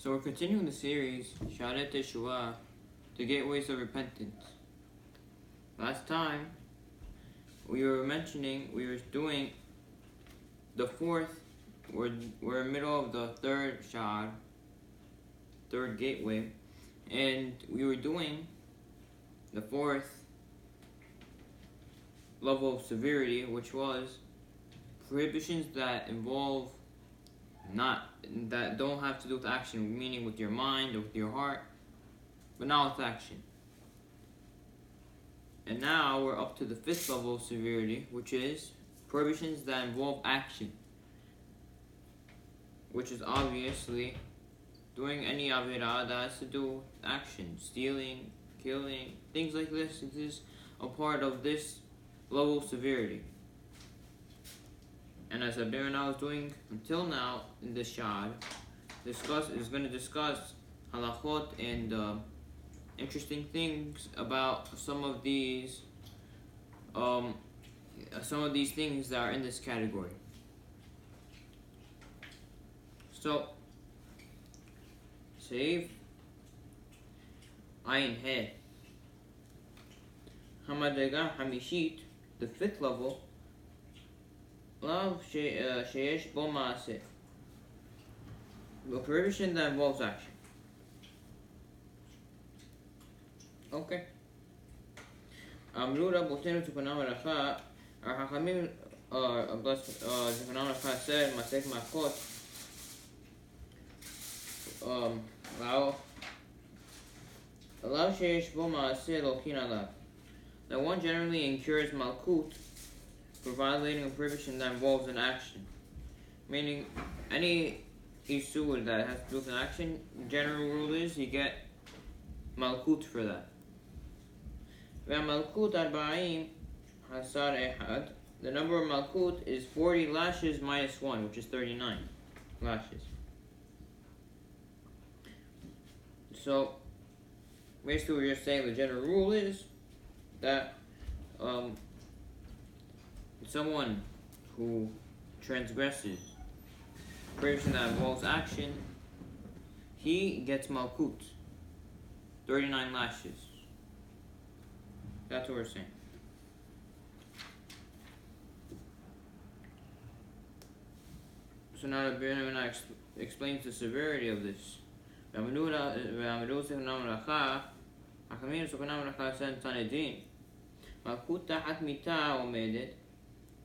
So we're continuing the series, Shaare, Teshuva, the Gateways of Repentance. Last time, we were doing the fourth, we're in the middle of the third shaare, third gateway, and we were doing the fourth level of severity, which was prohibitions that don't have to do with action, meaning with your mind or with your heart, but not with action. And now we're up to the fifth level of severity, which is prohibitions that involve action, which is obviously doing any avera that has to do with action, stealing, killing, things like this. This is a part of this level of severity. And as Abirana was doing until now in this shaare, is going to discuss halachot and interesting things about some of these things that are in this category. So, save Ayin He Hamadega Hamishit, the fifth level. Love sheyesh bo maaseh, a prohibition that involves action. Okay. Amru Rabotenu Tupanam Racha, our Hachamim, Tupanam Racha said, Masek Makot, Alav sheyesh bo maaseh lokin alav, that one generally incurs malkut for violating a prohibition that involves an action. Meaning, any isur that has to do with an action, general rule is you get malkut for that. Malkut arba'im hasar ehad, the number of malkut is 40 lashes minus 1, which is 39 lashes. So, basically what you're saying, the general rule is that someone who transgresses a prohibition that involves action, he gets malkut, 39 lashes. That's what we're saying. So now the Birna explains the severity of this. Malkut tahat mita omedet,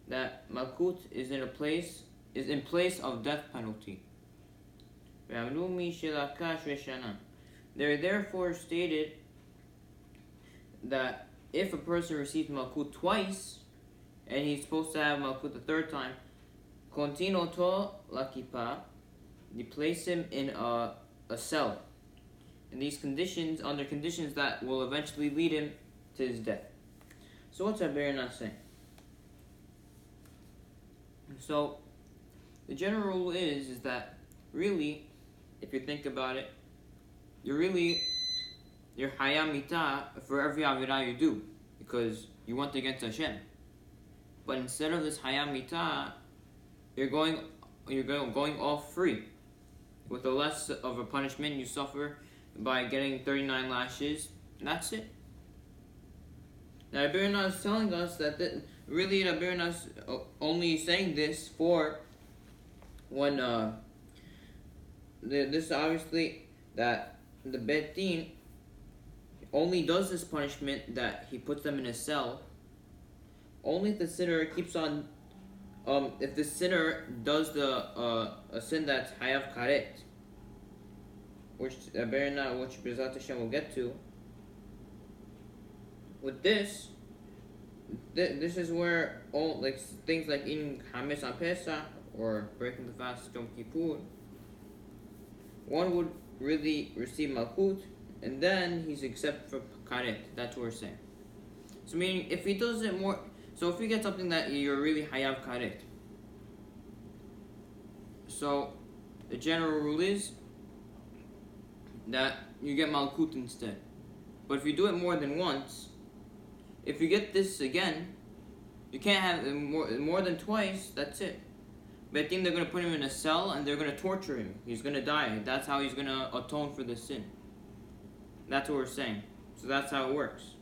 that malkut is in place of death penalty. They therefore stated that if a person receives malkut twice and he's supposed to have malkut the third time, kontinoto lakipa, they place him in a cell. In these conditions, under conditions that will eventually lead him to his death. So what's Abirana saying? So, the general rule is that really, if you think about it, you're hayam mita for every avira you do, because you went against Hashem. But instead of this hayam mita, you're going off free, with the less of a punishment you suffer by getting 39 lashes, and that's it. Now, Abirana is telling us that really Abirana is only saying this for when this obviously that the Bet Din only does this punishment that he puts them in a cell only if the sinner keeps on if the sinner does a sin that's hayav karet, which Bezrat Hashem will get to. With this is where all things like eating hametz on Pesach or breaking the fast Yom Kippur, one would really receive malkut, and then he's exempt for karet. That's what we're saying. So meaning, if he does it more, so if you get something that you're really hayav karet, so the general rule is that you get malkut instead. But if you do it more than once, if you get this again, you can't have more than twice, that's it. They think they're going to put him in a cell and they're going to torture him. He's going to die. That's how he's going to atone for the sin. That's what we're saying. So that's how it works.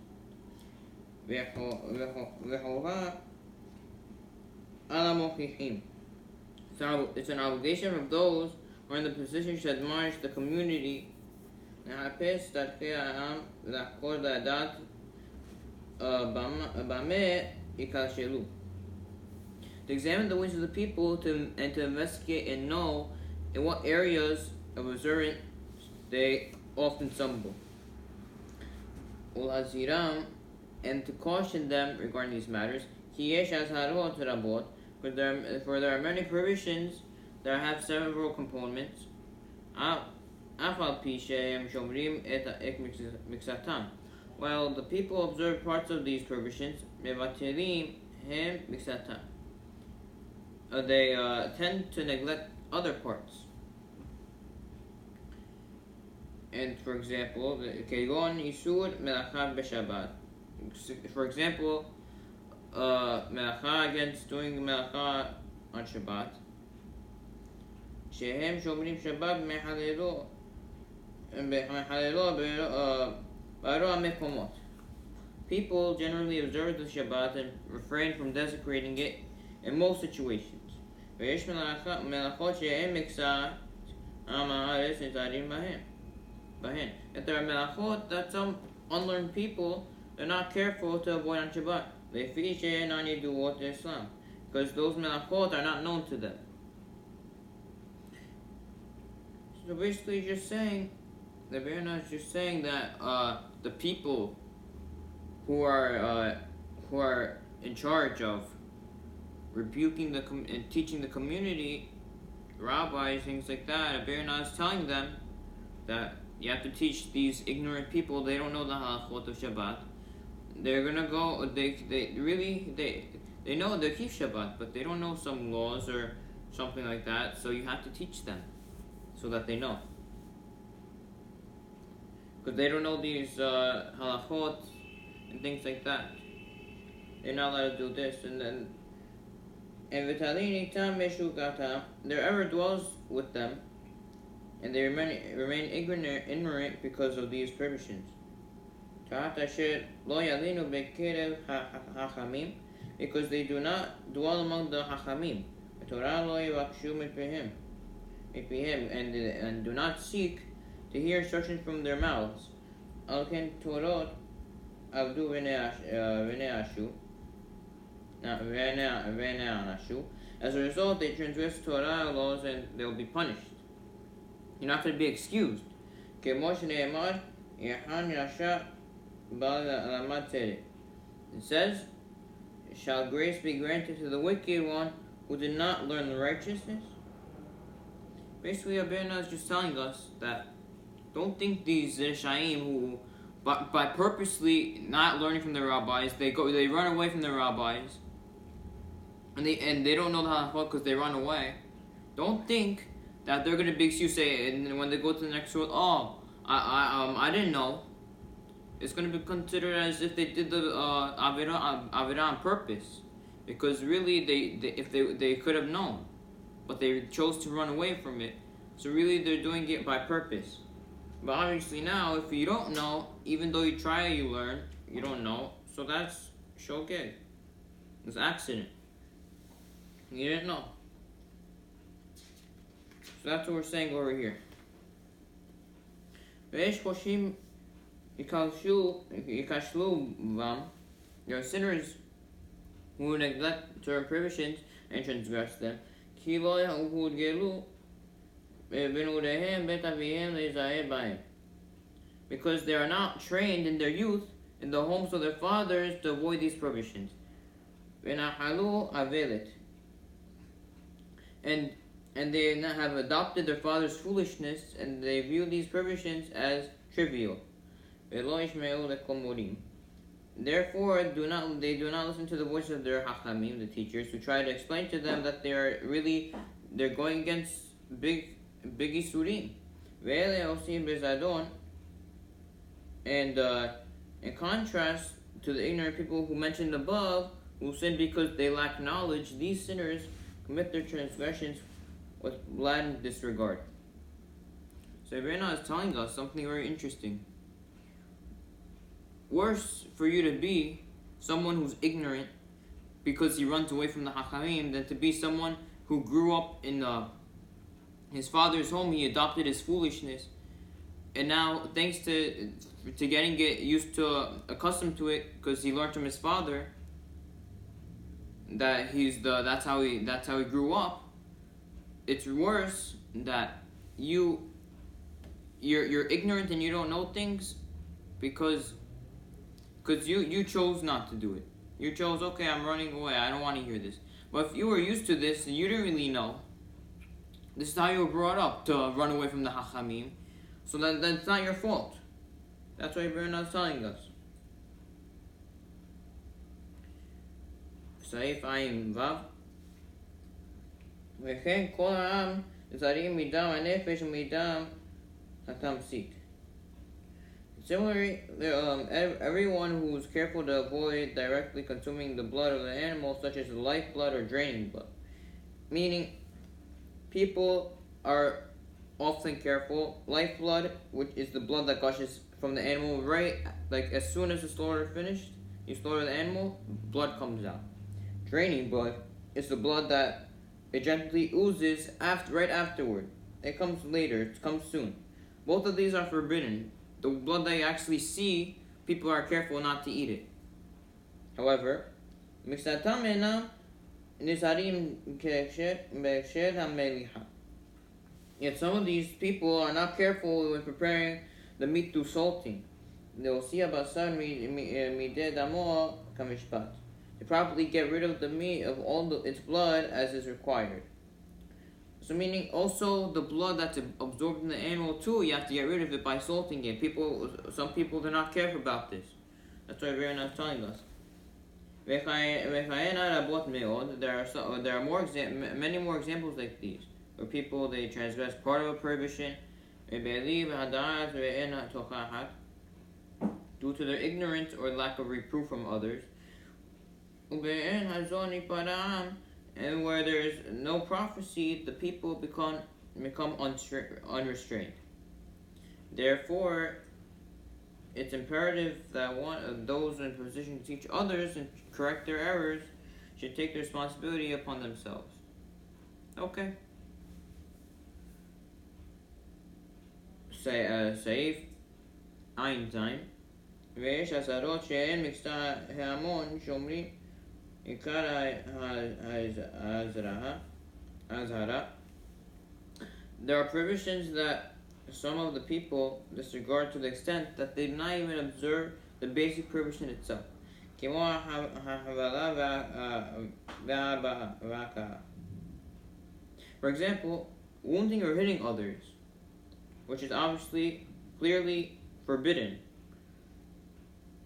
So it's an obligation of those who are in the position to admonish the community to examine the ways of the people and to investigate and know in what areas of observance they often stumble. And to caution them regarding these matters. For there are many provisions that have several components. While the people observe parts of these provisions, they tend to neglect other parts. And for example, for example, melacha against doing melacha on Shabbat. שהם שומרים שבת מחללו ברוב המקומות. People generally observe the Shabbat and refrain from desecrating it in most situations. ויש מלאכות שהן מקצת עם הארץ נזהרים בהן. If there are melachot that some unlearned people are not careful to avoid on Shabbat, לפי שאינן ידועות Islam, because those melachot are not known to them. So basically, just saying, the Birna is just saying that the people who are in charge of rebuking and teaching the community, rabbis, things like that, Birna is telling them that you have to teach these ignorant people. They don't know the halachot of Shabbat. They're gonna go. They know they keep Shabbat, but they don't know some laws or something like that. So you have to teach them, so that they know. Because they don't know these halachot and things like that. They're not allowed to do this. And there ever dwells with them, and they remain ignorant because of these prohibitions. Because they do not dwell among the Hachamim. And do not seek to hear instructions from their mouths. As a result, they transgress Torah laws and they will be punished. You're not going to be excused. It says, shall grace be granted to the wicked one who did not learn the righteousness? Basically, Abirna is just telling us that don't think these Rishaim who, by purposely not learning from the rabbis, they run away from the rabbis, and they don't know the halachot because they run away. Don't think that they're going to be excused, and when they go to the next world, I didn't know. It's going to be considered as if they did the Avirah on purpose, because really they could have known, but they chose to run away from it. So really they're doing it by purpose. But obviously now, if you don't know, even though you try, you learn, you don't know. So that's shogeg. It's accident. You didn't know. So that's what we're saying over here. There are sinners who neglect certain prohibitions and transgress them. Because they are not trained in their youth in the homes of their fathers to avoid these prohibitions. And they have adopted their father's foolishness, and they view these prohibitions as trivial. Therefore, they do not listen to the voice of their hachamim, the teachers, who try to explain to them that they're going against big isurim. And in contrast to the ignorant people who mentioned above, who sin because they lack knowledge, these sinners commit their transgressions with blatant disregard. So Rebbeinu is telling us something very interesting. Worse for you to be someone who's ignorant because he runs away from the Hachamim than to be someone who grew up in his father's home. He adopted his foolishness, and now thanks to getting used to accustomed to it because he learned from his father that that's how he grew up. It's worse that you're ignorant and you don't know things because you chose not to do it. You chose, okay, I'm running away, I don't want to hear this. But if you were used to this and you didn't really know, this is how you were brought up, to run away from the Hachamim, so that's not your fault. That's what Rebbeinu is telling us. Saif Ayin Vav. וכן כל העם זרים מדם הנפש ומדם התמצית. Similarly, everyone who is careful to avoid directly consuming the blood of the animal, such as the lifeblood or draining blood. Meaning, people are often careful. Lifeblood, which is the blood that gushes from the animal, right? Like as soon as the slaughter is finished, you slaughter the animal, blood comes out. Draining blood is the blood that it gently oozes right afterward. It comes later. It comes soon. Both of these are forbidden. The blood that you actually see, people are careful not to eat it. However, מקצתם אינם נזהרים בהקשר המליחה. Yet some of these people are not careful when preparing the meat through salting. להוציא הבשר מידי דמו כמשפט. To properly get rid of the meat of all its blood as is required. So meaning also the blood that's absorbed in the animal too, you have to get rid of it by salting it. Some people do not care about this. That's why Rebbeinu is telling us. There are many more examples like these, where people they transgress part of a prohibition due to their ignorance or lack of reproof from others. And where there is no prophecy, the people become unrestrained. Therefore, it's imperative that one of those in position to teach others and correct their errors should take the responsibility upon themselves. Okay. סעיף ע"ז ויש עשרות שהן מקצת ההמון שאומרים עיקר האזהרה. There are prohibitions that some of the people disregard to the extent that they do not even observe the basic prohibition itself. כמו ההבלה וההכאה. For example, wounding or hitting others, which is obviously clearly forbidden.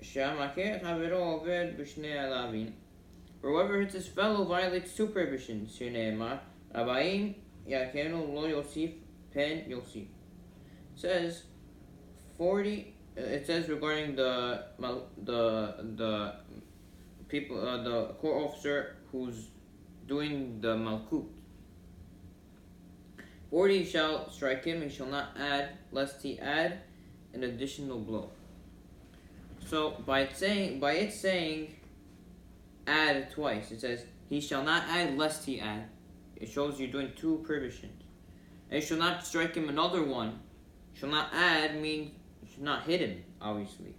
שהמכה את חברו עובד בשני הלאווים. For whoever hits his fellow violates two prohibitions. שנאמר, הבאים יכנו לא יוסיף פן יוסיף. Says 40. It says regarding the people, the court officer who's doing the malkut. 40 shall strike him, he shall not add, lest he add an additional blow. So by it saying add twice, it says he shall not add lest he add. It shows you're doing two prohibitions. And you shall not strike him another one. Shall not add means you should not hit him, obviously.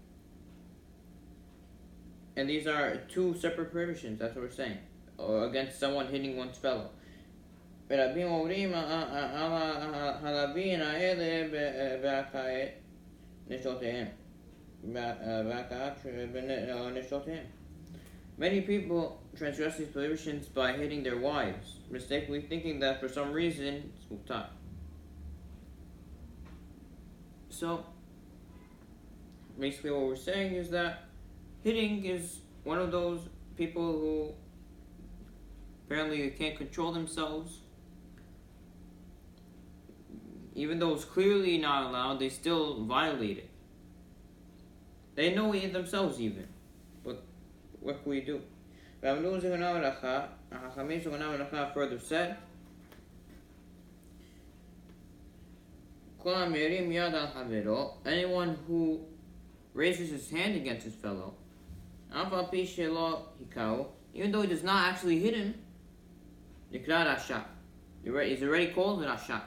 And these are two separate prohibitions, that's what we're saying. Against someone hitting one's fellow. ורבים אומרים על הלווין האלה בהכאת נשותיהם. Many people transgress these prohibitions by hitting their wives, mistakenly thinking that for some reason it's mutar. So, basically what we're saying is that hitting is one of those people who apparently can't control themselves. Even though it's clearly not allowed, they still violate it. They know it themselves even. But what can we do? ואמרו זיכרונו לברכה, further said, anyone who raises his hand against his fellow, even though he does not actually hit him, he's already called an Rasha.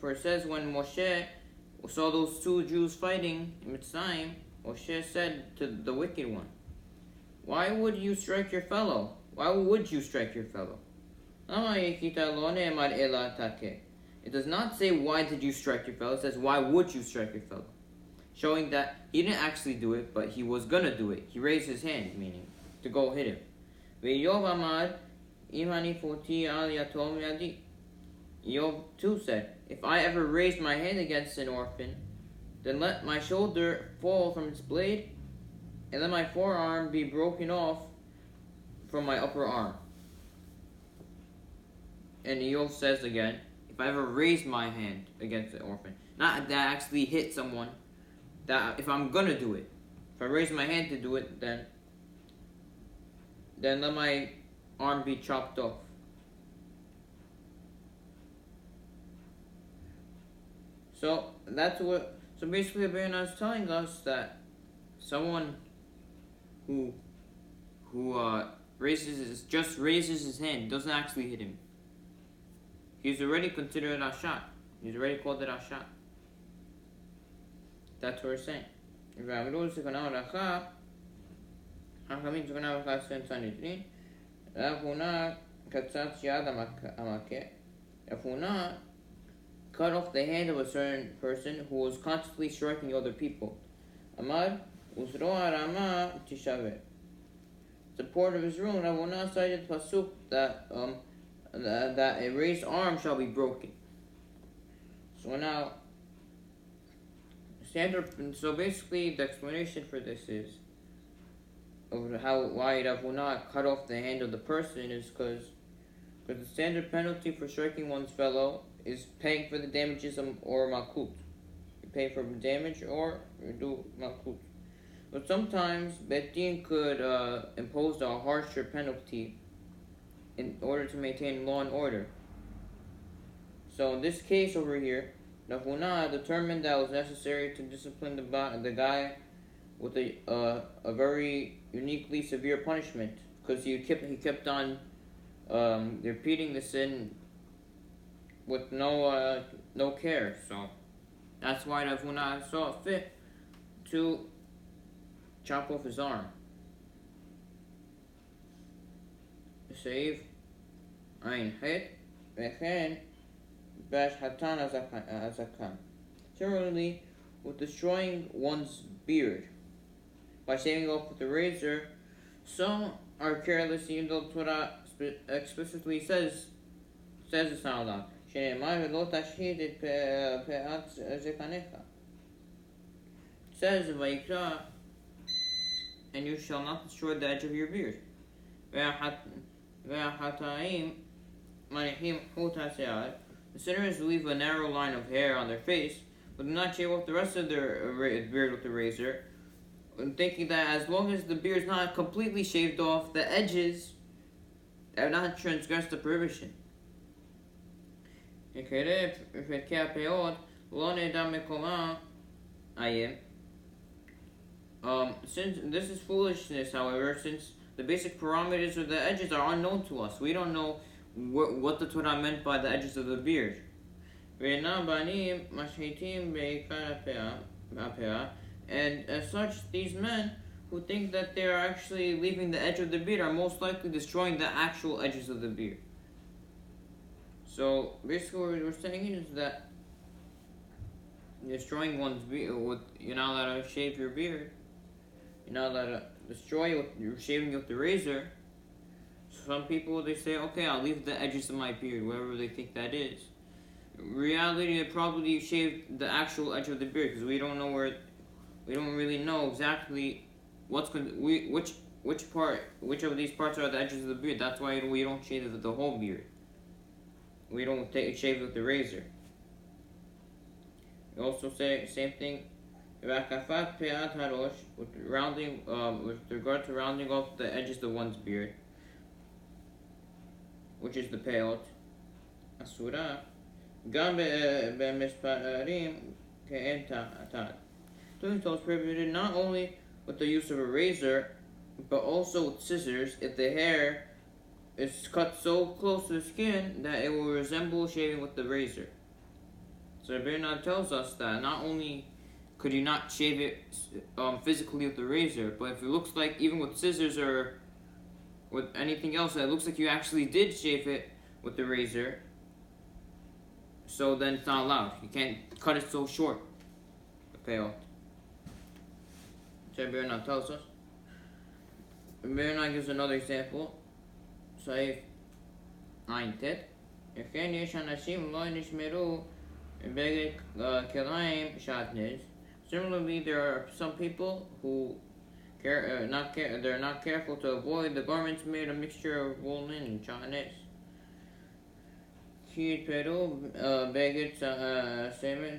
For it says when Moshe saw those two Jews fighting in Mitzrayim, Moshe said to the wicked one, why would you strike your fellow? Why would you strike your fellow? It does not say why did you strike your fellow, it says why would you strike your fellow? Showing that he didn't actually do it, but he was gonna do it. He raised his hand, meaning to go hit him. Yov too said, if I ever raised my hand against an orphan, then let my shoulder fall from its blade, and let my forearm be broken off from my upper arm. And Yov says again, if I ever raised my hand against an orphan, not that I actually hit someone, that if I'm gonna do it, if I raise my hand to do it, then let my arm be chopped off. So basically Abirna is telling us that someone who just raises his hand, doesn't actually hit him, he's already considered a shot. He's already called it a shot. That's what we're saying. Cut off the hand of a certain person who was constantly striking other people. Amar Usro Rama Tishaver. The port of his room, Ravuna cited pasuk that a raised arm shall be broken. So now, so basically the explanation for this is of why Ravuna cut off the hand of the person is because the standard penalty for striking one's fellow is paying for the damages or malkut. You pay for damage or you do malkut. But sometimes Bet Din could impose a harsher penalty in order to maintain law and order. So in this case over here, Ravuna determined that it was necessary to discipline the guy with a very uniquely severe punishment because he kept on repeating the sin with no care. So that's why Ravuna saw it fit to chop off his arm. Save Ein Het Vechen Bash Hatan Azakan. Similarly, with destroying one's beard by shaving off with a razor, some are careless even though Torah explicitly says it's not allowed. It says in Vayikra, and you shall not destroy the edge of your beard. The sinners leave a narrow line of hair on their face, but do not shave off the rest of their beard with the razor, thinking that as long as the beard is not completely shaved off, the edges have not transgressed the prohibition. Since this is foolishness, however, since the basic parameters of the edges are unknown to us, we don't know what the Torah meant by the edges of the beard. And as such, these men who think that they are actually leaving the edge of the beard are most likely destroying the actual edges of the beard. So basically what we're saying is that destroying one's beard, you're not allowed to shave your beard, you're not allowed to destroy you're shaving with the razor. Some people, they say, okay, I'll leave the edges of my beard, wherever they think that is. In reality, they probably shaved the actual edge of the beard, because we don't really know exactly which of these parts are the edges of the beard. That's why we don't shave the whole beard. We don't shave with the razor. We also say same thing. והקפת פאת הראש, with regard to rounding off the edges of one's beard, which is the peot, אסורה, גם במספרים כאין תעתד. Doing so is prohibited not only with the use of a razor, but also with scissors if the hair is cut so close to the skin that it will resemble shaving with the razor. So the Birna tells us that not only could you not shave it physically with the razor, but if it looks like, even with scissors or with anything else, it looks like you actually did shave it with the razor, so then it's not allowed. You can't cut it so short. Okay, so Birna tells us. Birna gives another example. סעיף ע"ט, וכן יש אנשים לא נשמרו בגד כליים שעטנז. Similarly, there are some people who they're not careful to avoid the garments made a mixture of wool and שעטנז. כי יתפרו בגד סמל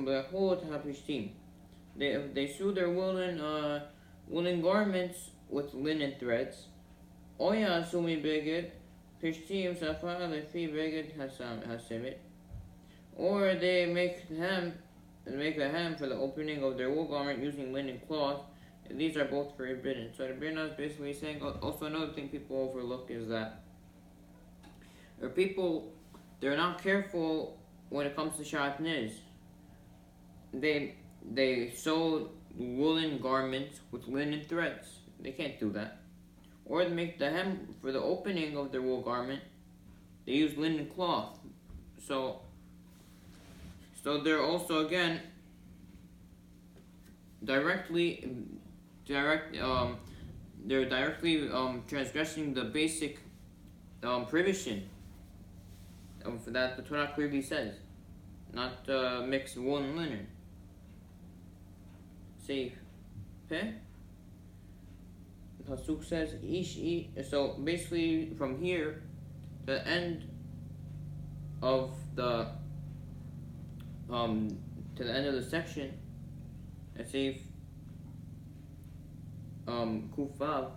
בחוט הפשתים. They sew their woolen garments with linen threads. או יעשו מבגד פשתים שפה לפי בגד הסמל. Or they make a hem for the opening of their wool garment using linen cloth. These are both forbidden. So the Birna is basically saying, also another thing people overlook is that people, they're not careful when it comes to shatnez. They sew woolen garments with linen threads. They can't do that. Or they make the hem for the opening of their wool garment. They use linen cloth. So they're also again directly transgressing the basic prohibition that the Torah clearly says, not mix wool and linen. See, okay? Pasuk says so basically from here to the end of the section, let's see Kufav,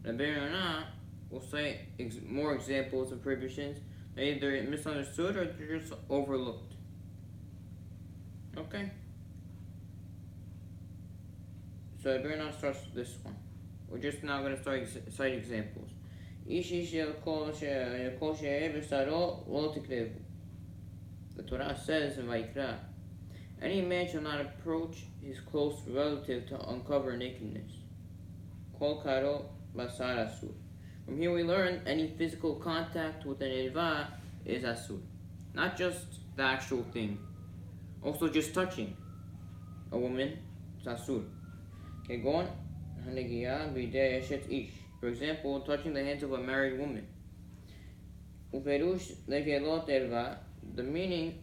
the Birna will say more examples of prohibitions that either misunderstood or just overlooked. Okay. So we're not starts this one. We're just now going to start cite examples. The Torah says in Vayikra, any man shall not approach his close relative to uncover nakedness. Kol karo basar asur. From here we learn any physical contact with an idva is asur. Not just the actual thing. Also just touching a woman is asur. כגון הנגיעה בידי אשת איש. For example, touching the hands of a married woman. ופירוש לגלות ערווה, the meaning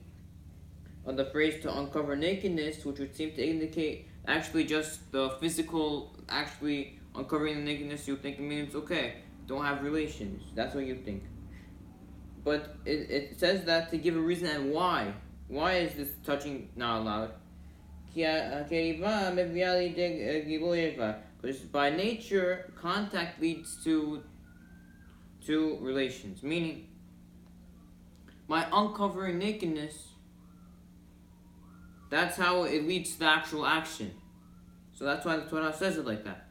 of the phrase to uncover nakedness, which would seem to indicate actually just the physical, actually uncovering the nakedness, you think it means, okay, don't have relations. That's what you think. But it says that to give a reason and why. Why is this touching not allowed? Because by nature, contact leads to relations. Meaning, by uncovering nakedness, that's how it leads to the actual action. So that's why the Torah says it like that.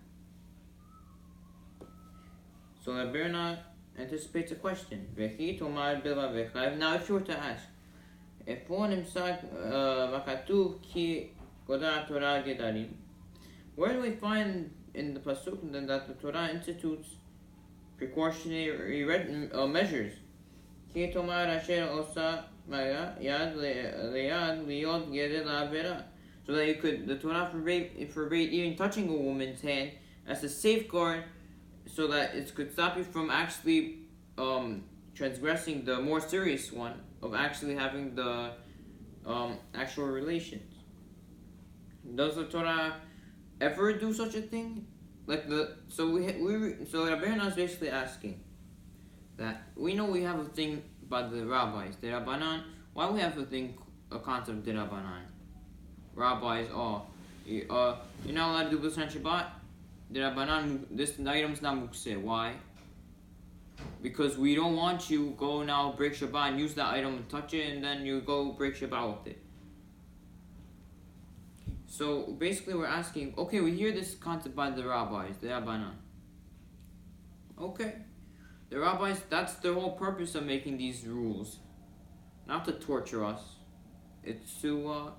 So the Birna anticipates a question. Now if you were to ask, where do we find in the Pasuk that the Torah institutes precautionary measures? So that the Torah forbade even touching a woman's hand as a safeguard, so that it could stop you from actually transgressing the more serious one of actually having the actual relations. Does the Torah ever do such a thing? So Rabbeinu is basically asking that we know we have a thing by the rabbis, the Rabbanan. Why we have a concept of the Rabbanan? rabbis, you're not allowed to do this on Shabbat. The Rabbanan, this item's not mukseh. Why? Because we don't want you go now break Shabbat and use that item and touch it, and then you go break Shabbat with it. So basically, we're asking, okay, we hear this concept by the rabbis, the Rabbanan. Okay, the rabbis, that's their whole purpose of making these rules, not to torture us. It's to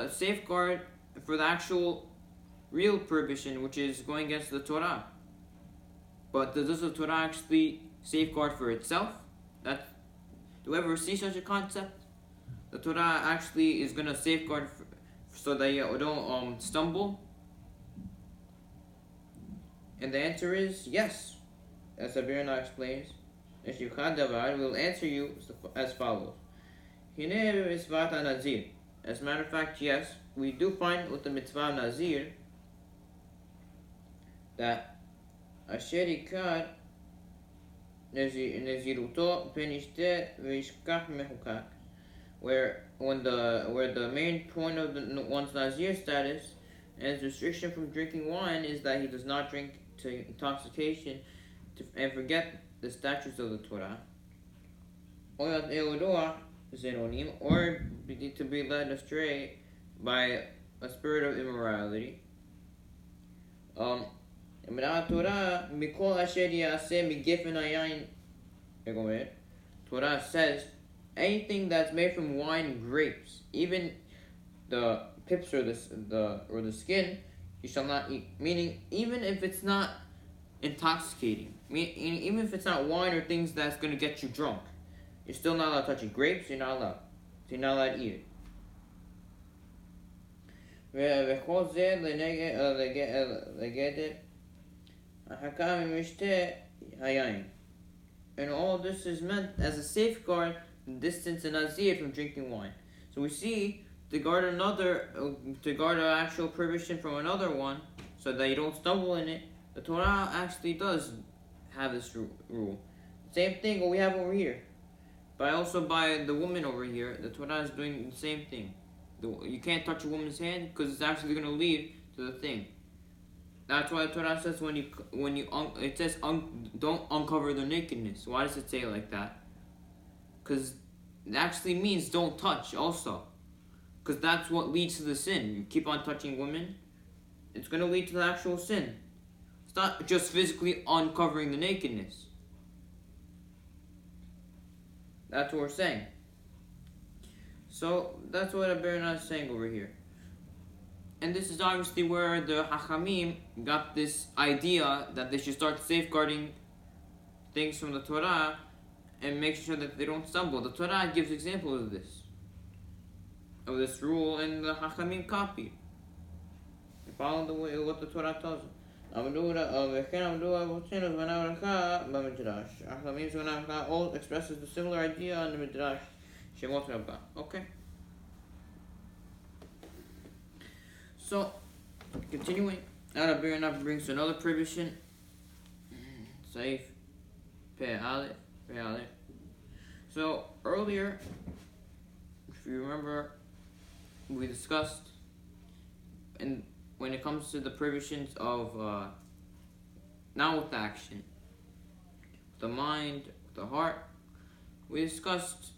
safeguard for the actual real prohibition, which is going against the Torah. But does the Torah actually safeguard for itself? Do you ever see such a concept? The Torah actually is going to safeguard so that you don't stumble? And the answer is yes. As Abirna explains, we'll answer you as follows. As a matter of fact, yes, we do find with the mitzvah Nazir that Asher Ikar Naziruto Penishte Vishkach Mehukak, where the main point of one's Nazir status and his restriction from drinking wine is that he does not drink to intoxication and forget the statutes of the Torah, or to be led astray by a spirit of immorality. Torah says anything that's made from wine and grapes, even the pips or the skin, you shall not eat. Meaning, even if it's not intoxicating, even if it's not wine or things that's going to get you drunk, you're still not allowed touching grapes. You're not allowed. You're not allowed to eat it. And all this is meant as a safeguard to distance an Nazir from drinking wine. So we see to guard an actual prohibition from another one, so that you don't stumble in it. The Torah actually does have this rule. Same thing what we have over here. By the woman over here, the Torah is doing the same thing. You can't touch a woman's hand because it's actually going to lead to the thing. That's why the Torah says it says don't uncover their nakedness. Why does it say it like that? Because it actually means don't touch also. Because that's what leads to the sin. You keep on touching women, it's going to lead to the actual sin. It's not just physically uncovering the nakedness. That's what we're saying. So that's what Abirna is saying over here. And this is obviously where the Hachamim got this idea that they should start safeguarding things from the Torah and make sure that they don't stumble. The Torah gives examples of this rule, and the Hachamim copy. They follow what the Torah tells them. All expresses the similar idea in the Midrash Shemot Rabbah. Okay. So, continuing, Abirna brings another prohibition. Saif Pei Aleph. So earlier, if you remember, we discussed, and when it comes to the prohibitions of not with the action, the mind, the heart, we discussed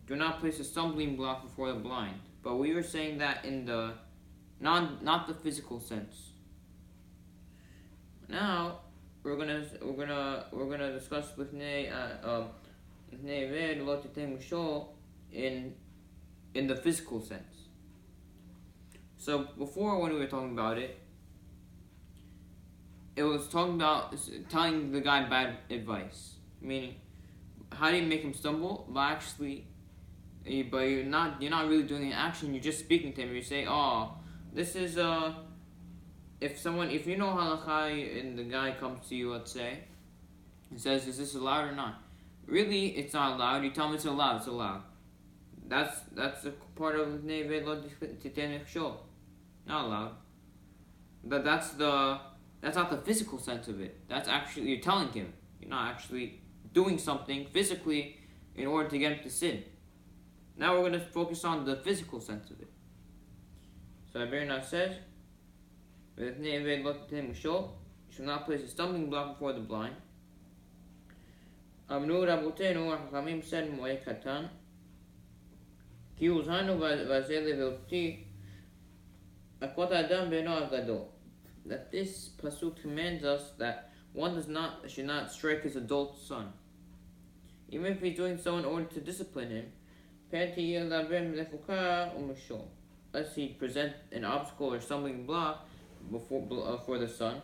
do not place a stumbling block before the blind. But we were saying that in the not the physical sense. Now we're gonna discuss with in the physical sense. So before, when we were talking about it, it was talking about telling the guy bad advice. Meaning, how do you make him stumble? But you're not really doing an action. You're just speaking to him. You say, "Oh, this is if you know halakha and the guy comes to you, let's say, and says, "Is this allowed or not?" Really, it's not allowed. You tell him it's allowed. It's allowed. That's a part of neved lo titen shol. Not allowed. But that's not the physical sense of it. That's actually, you're telling him. You're not actually doing something physically in order to get him to sin. Now we're going to focus on the physical sense of it. So Abirna says, you shall not place a stumbling block before the blind. Amnu Rabutenu Hakamim said Moe Katan. Kiuzhanu Vazele Vilti Akwat Adam Beno Agado. That this pasuk commands us that one should not strike his adult son, even if he's doing so in order to discipline him. Lest he present an obstacle or stumbling block for the son.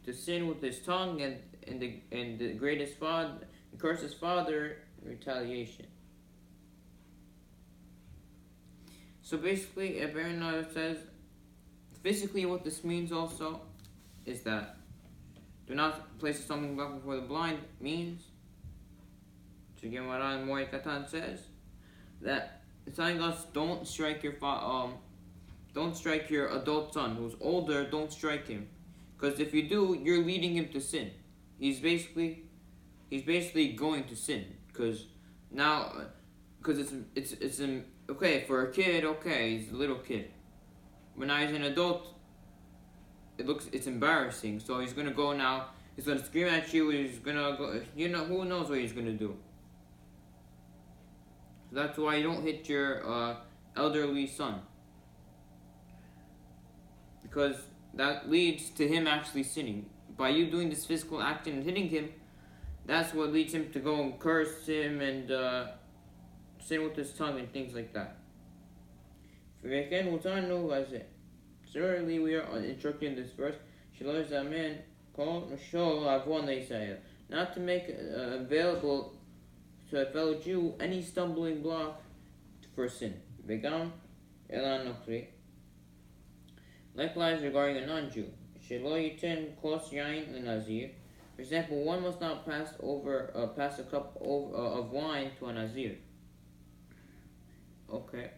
To sin with his tongue and the greatest father, and curse his father in retaliation. So basically, Abirna says, physically what this means also is that do not place a stumbling block before the blind means, to Gemara and Moed Katan says, that it's telling us don't strike your adult son who's older. Don't strike him, because if you do, you're leading him to sin. He's basically going to sin, because it's okay for a kid. Okay, he's a little kid. When he's an adult, it's embarrassing. So he's gonna go now. He's gonna scream at you. He's gonna go. Who knows what he's gonna do. So that's why you don't hit your elderly son, because that leads to him actually sinning. By you doing this physical action and hitting him, that's what leads him to go and curse him and sin with his tongue and things like that. Similarly, we are instructed in this verse, not to make available to a fellow Jew any stumbling block for sin. Likewise, regarding a non-Jew, for example, one must not pass a cup of wine to a Nazir. Okay.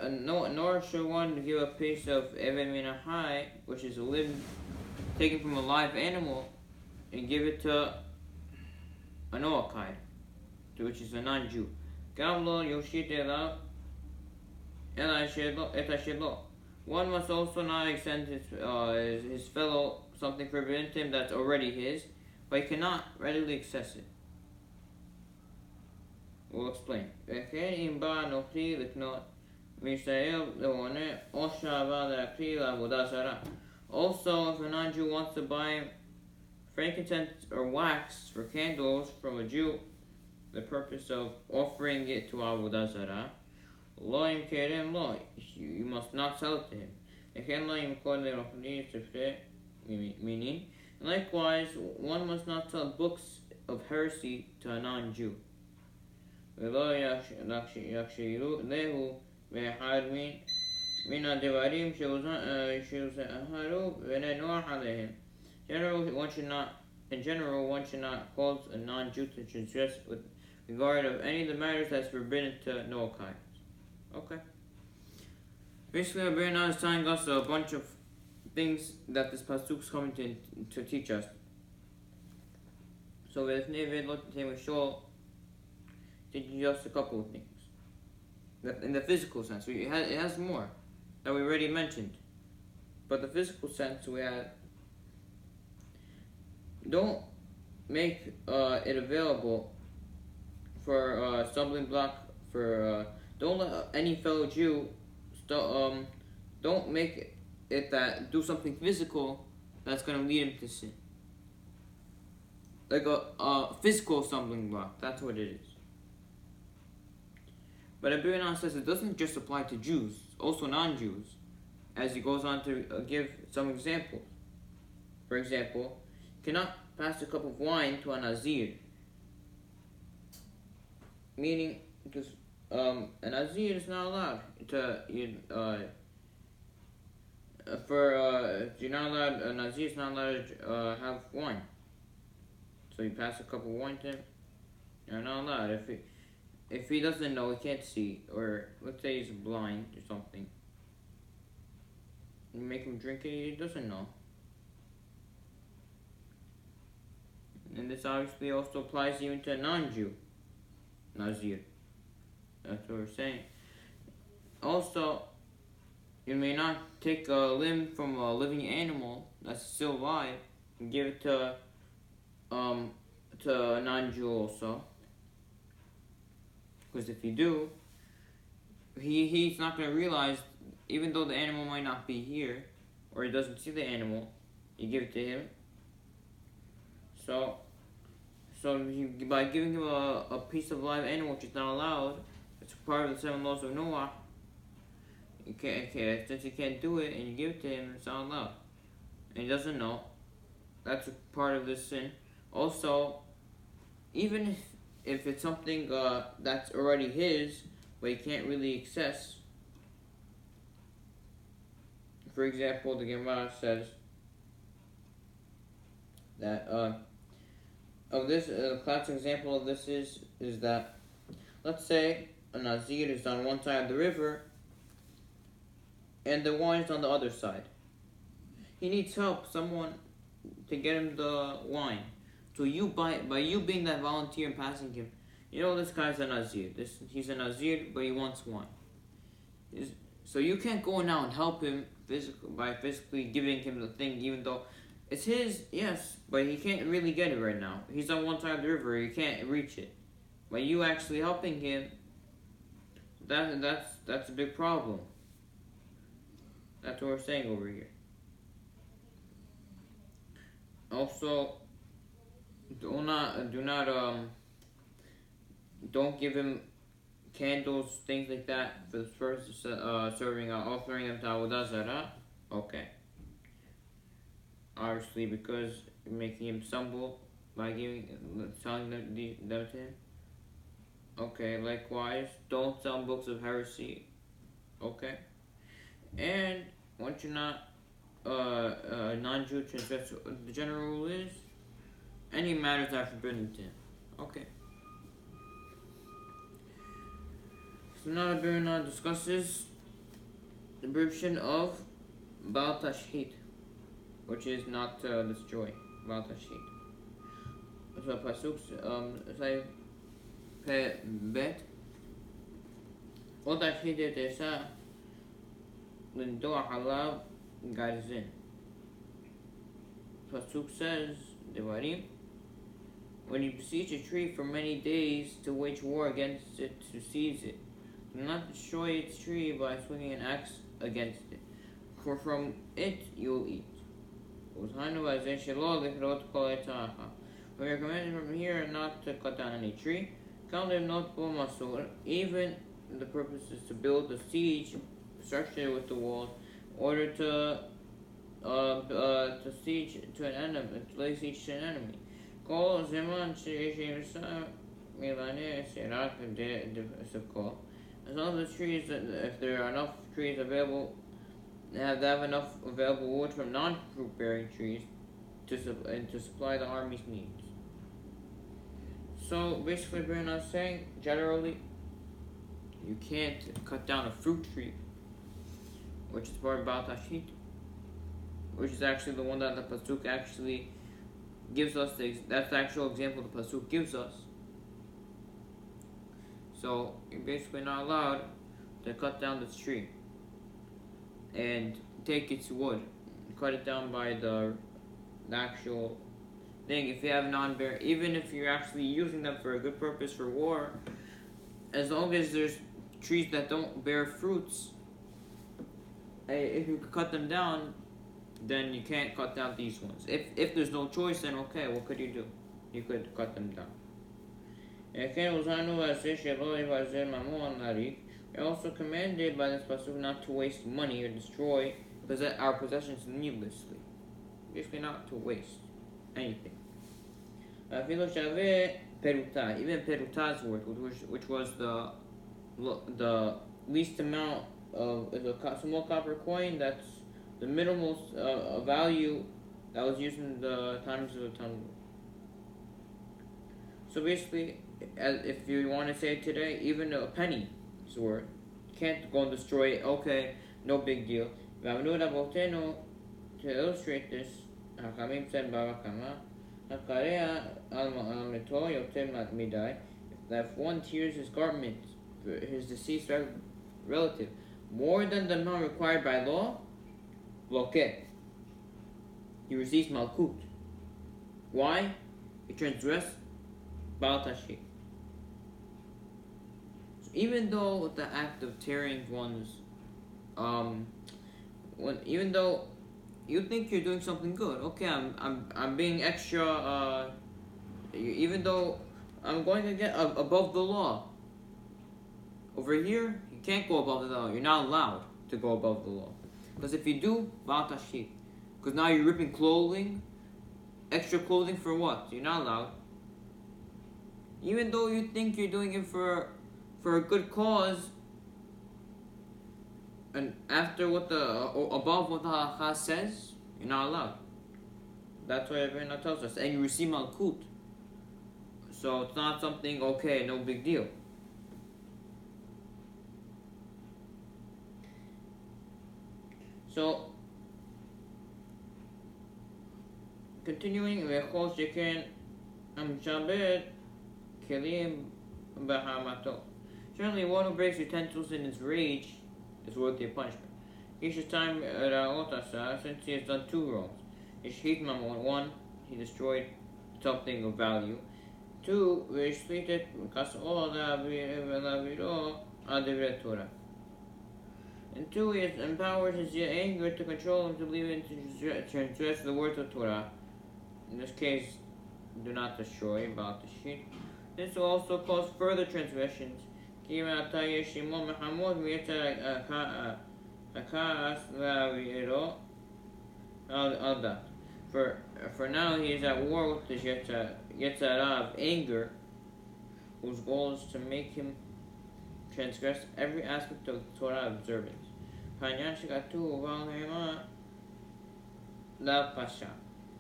Nor should one give a piece of Eved Minahai, which is a limb taken from a live animal, and give it to a Noachide, which is a non-Jew. One must also not extend his fellow something forbidden to him that's already his, but he cannot readily access it. We'll explain. Also, if a non-Jew wants to buy frankincense or wax for candles from a Jew, the purpose of offering it to Avodah Zarah, you must not sell it to him. Meaning, likewise, one must not sell books of heresy to a non-Jew. Generally, one should not cause a non-Jew to transgress with regard of any of the matters that's forbidden to Noachites. Okay. Basically, Abirna is telling us a bunch of things that this pasuk is coming to teach us. So, with Nevid, we show teaching just a couple of things. In the physical sense, it has more that we already mentioned. But the physical sense, we had, don't make it available for stumbling block for don't let any fellow Jew don't make it that do something physical that's going to lead him to sin, like a physical stumbling block. That's what it is. But Abirna says it doesn't just apply to Jews, also non-Jews, as he goes on to give some examples. For example, you cannot pass a cup of wine to a Nazir, meaning because a Nazir is not allowed to you're not allowed, a Nazir is not allowed to have wine. So you pass a cup of wine to him, you're not allowed. If he doesn't know, he can't see, or let's say he's blind or something, you make him drink it, he doesn't know. And this obviously also applies even to a non-Jew, Nazir. That's what we're saying. Also, you may not take a limb from a living animal that's still alive and give it to a non-Jew also. Because if you do, he's not going to realize, even though the animal might not be here, or he doesn't see the animal, you give it to him. So by giving him a piece of live animal which is not allowed, it's part of the 7 laws of Noah. Since he can't do it and you give it to him, it's not allowed. And he doesn't know. That's a part of this sin. Also, even if it's something that's already his, but he can't really access. For example, the Gemara says that of this, a classic example of this is that, let's say a Nazir is on one side of the river and the wine is on the other side. He needs help, someone to get him the wine. So you by you being that volunteer and passing him, you know this guy's a Nazir. He's a Nazir, but he wants wine. So you can't go now and help him by physically giving him the thing, even though it's his, yes, but he can't really get it right now. He's on one side of the river, he can't reach it. By you actually helping him, that's a big problem. That's what we're saying over here. Also, don't give him candles, things like that for the first serving, offering them to Avodah Zarah. Okay. Obviously, because you're making him stumble by selling them to him. Okay. Likewise, don't sell books of heresy. Okay. And once you're not non-Jew, the general rule is any matters that are forbidden to him. Okay. So now the Birna discusses the prohibition of Baal Tashhit, which is not to destroy. Baal Tashhit. So pasuk say pe bet O Tashhit etesa Lindoa halav garzin. Pasuk says Devarim, when you besiege a tree for many days to wage war against it, to seize it, do not destroy its tree by swinging an axe against it, for from it you will eat. We are commanded from here not to cut down any tree. Even the purpose is to build a siege structure with the walls, in order to siege to an enemy, to lay siege to an enemy. As long as the trees, if there are enough trees available, they have enough available wood from non-fruit bearing trees to supply the army's needs. So basically, we're not saying generally you can't cut down a fruit tree, which is part about Tashit, which is actually the one that the pasuk actually gives us. That's the actual example the pasuk gives us. So you're basically not allowed to cut down this tree and take its wood, cut it down by the actual thing. If you have non-bear, even if you're actually using them for a good purpose for war, as long as there's trees that don't bear fruits, if you cut them down, then you can't cut down these ones. If there's no choice, then okay, what could you do? You could cut them down. We're also commanded by this pasuk not to waste money or destroy our possessions needlessly. Basically, not to waste anything. Even peruta's worth, which was the least amount of a small copper coin, that's the minimal value that was used in the times of the Talmud. So basically, if you want to say today, even a penny is worth, you can't go and destroy it. Okay, no big deal. To illustrate this, Hakamim said Baba Kama, That if one tears his garment, his deceased relative, more than the amount required by law, he receives malkut. Why? He transgressed Baal Tashit. So even though with the act of tearing one's, even though you think you're doing something good, okay, I'm being extra. Even though I'm going to get above the law. Over here, you can't go above the law. You're not allowed to go above the law, because if you do, Baal Tashit, because now you're ripping clothing. Extra clothing for what? You're not allowed. Even though you think you're doing it for a good cause, and after what above what the halakha says, you're not allowed. That's what Rebbeinu tells us. And you receive malkut. So it's not something, okay, no big deal. So continuing, v'chol sheken amshabed kelim b'hamato. Certainly, one who breaks utensils in his rage is worthy of punishment. Time since he has done two wrongs. One, he destroyed something of value. Two, and two, he has empowered his anger to control him to leave it to transgress the words of Torah. In this case, do not destroy, Baal Tashit. This will also cause further transgressions. For now he is at war with the Yetzirah of anger, whose goal is to make him transgress every aspect of Torah observance.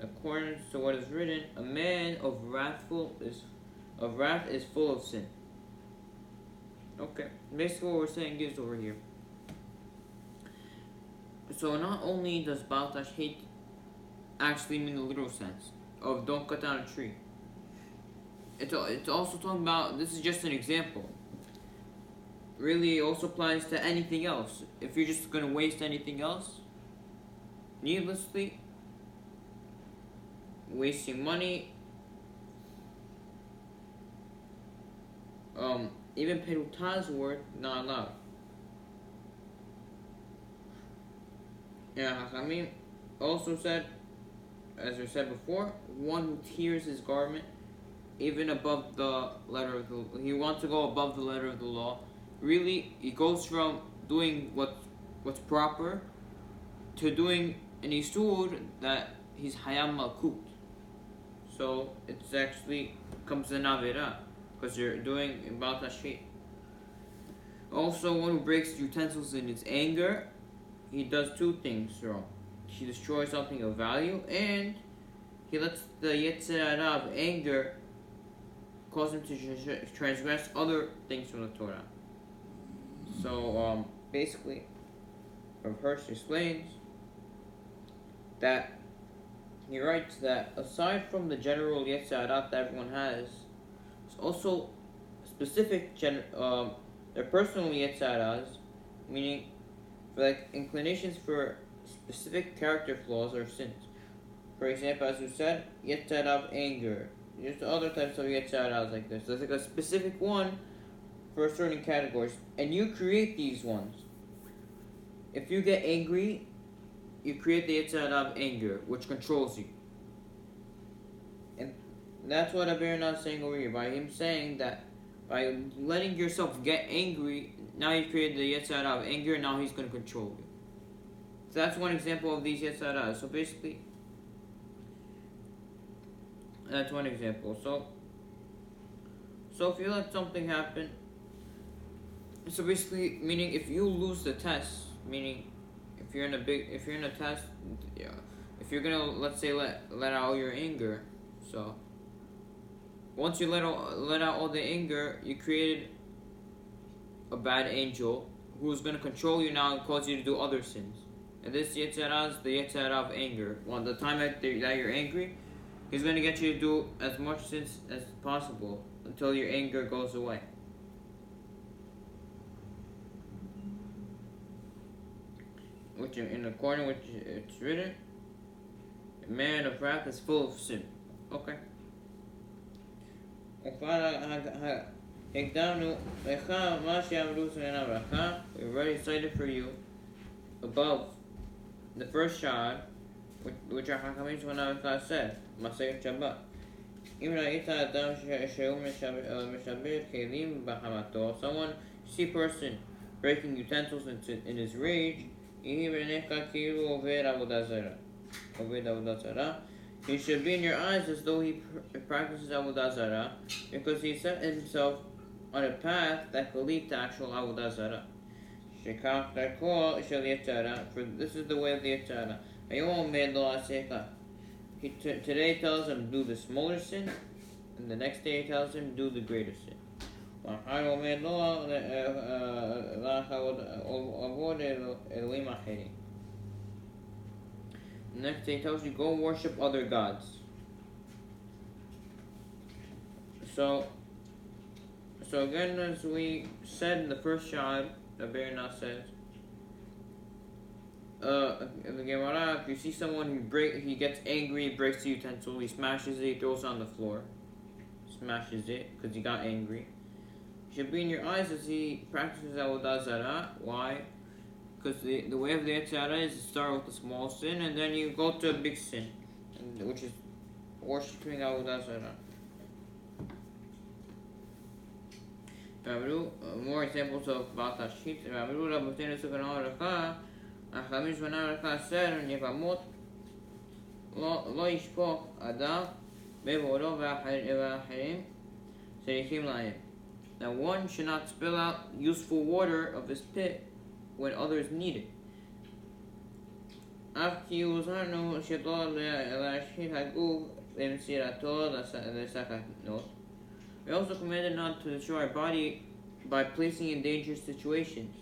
According to what is written, a man of wrath is full of sin. Okay, basically what we're saying is over here. So not only does Baal Tashit actually mean the literal sense of don't cut down a tree, it's also talking about, this is just an example. Really, it also applies to anything else. If you're just going to waste anything else, needlessly, wasting money, even Peruta's word, not allowed. Yeah, Hachamim also said, as we said before, one who tears his garment, even above the letter of the, he wants to go above the letter of the law. Really, he goes from doing what's proper to doing an isur that he's hayam malkut. So it's actually comes to avera because you're doing Baal Tashit. Also, one who breaks utensils in his anger, he does two things wrong. He destroys something of value, and he lets the Yetzirah of anger cause him to transgress other things from the Torah. So, basically, Rav Hirsch explains that he writes that aside from the general Yetzirah that everyone has, there's also specific their personal Yetzirahs, meaning like inclinations for specific character flaws or sins. For example, as we said, Yetzirah of anger. There's other types of Yetzirahs like this. There's like a specific one for certain categories, and you create these ones. If you get angry, you create the Yetzirah of anger, which controls you. And that's what Abirna is saying over here, by him saying that by letting yourself get angry, now you create the Yetzirah of anger, and now he's going to control you. So that's one example of these Yetzirahs. So basically, that's one example. So if you let something happen, so basically, meaning if you lose the test, meaning if you're in a test, yeah, if you're gonna, let's say, let out all your anger, so once you let out all the anger, you created a bad angel who's gonna control you now and cause you to do other sins. And this Yetzirah is the Yetzirah of anger. Well, the time that you're angry, He's going to get you to do as much sins as possible until your anger goes away. Which, in according which it's written, a man of wrath is full of sin. Okay. We've already cited for you above the first shard, which our Hakamim said, Masayat Shabbat. Someone, see person breaking utensils in his rage, he should be in your eyes as though he practices Avodah Zarah, because he set himself on a path that could lead to actual Avodah Zarah. For this is the way of the Yetzirah. Today tells him do the smaller sin, and the next day he tells him do the greater sin. The next day he tells you go worship other gods. So again, as we said in the first shad, the Berna says, in the Gemara, if you see someone he gets angry, he breaks the utensil, he smashes it, he throws it on the floor, smashes it because he got angry. It should be in your eyes as he practices Avodah Zarah. Why? Because the way of the Yetzirah is to start with a small sin and then you go to a big sin, which is worshipping Avodah Zarah. More examples of Baal Tashchit. החכמים שבנה לך אסר נקמות לא ישפוך אדם בבורו והאחרים צריכים להם. Now one should not spill out useful water of his pit when others need it. אף כי הוזהרנו שלא להשחית הגוף במסירתו לסכנות. We also commanded not to destroy our body by placing in dangerous situations,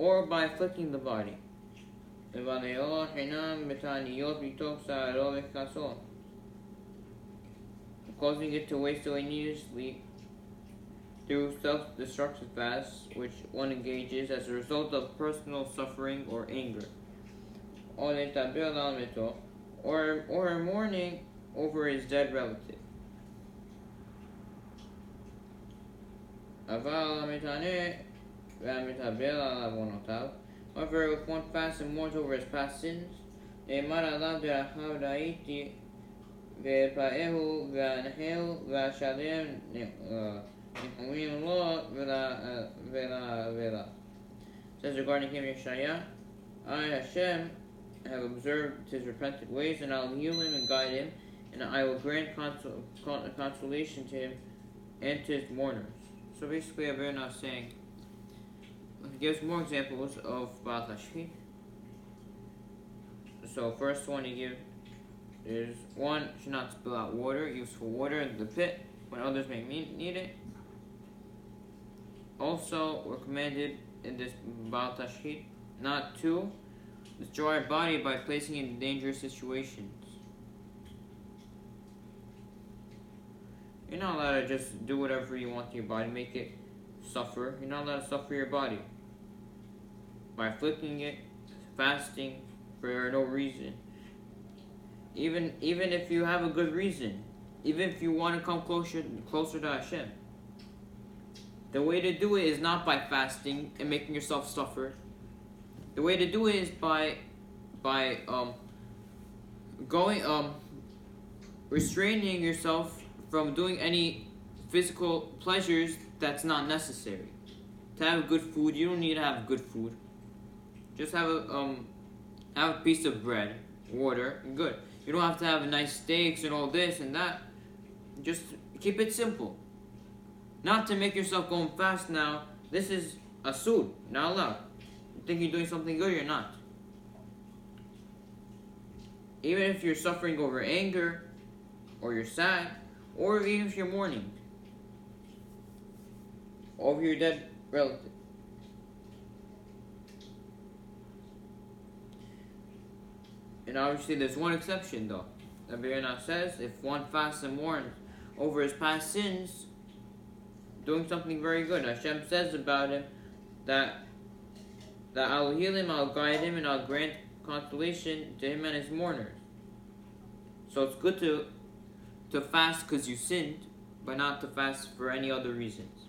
or by afflicting the body. Causing it to waste away needlessly through self-destructive fasts, which one engages as a result of personal suffering or anger. Or mourning over his dead relative. However, if one fasts and mourns over his past sins, says regarding him Yeshaya, I, Hashem, have observed his repentant ways, and I'll heal him and guide him, and I will grant consolation to him and to his mourners. So basically, Averna is saying, he gives more examples of Baal Tashchit. So first one he gives is one should not spill out water, useful water, in the pit when others may need it. Also, we're commanded in this Baal Tashchit not to destroy our body by placing it in dangerous situations. You're not allowed to just do whatever you want to your body, make it suffer. You're not allowed to suffer your body by afflicting it, fasting for no reason. Even if you have a good reason, even if you want to come closer to Hashem. The way to do it is not by fasting and making yourself suffer. The way to do it is by restraining yourself from doing any physical pleasures that's not necessary. To have good food, you don't need to have good food. Just have a piece of bread, water, and good. You don't have to have nice steaks and all this and that. Just keep it simple. Not to make yourself go on fast now. This is a suit, not allowed. You think you're doing something good, you're not. Even if you're suffering over anger, or you're sad, or even if you're mourning over your dead relative. And obviously there's one exception though. The Birna says if one fasts and mourns over his past sins, doing something very good. Hashem says about him that I will heal him, I'll guide him, and I'll grant consolation to him and his mourners. So it's good to fast because you sinned, but not to fast for any other reasons.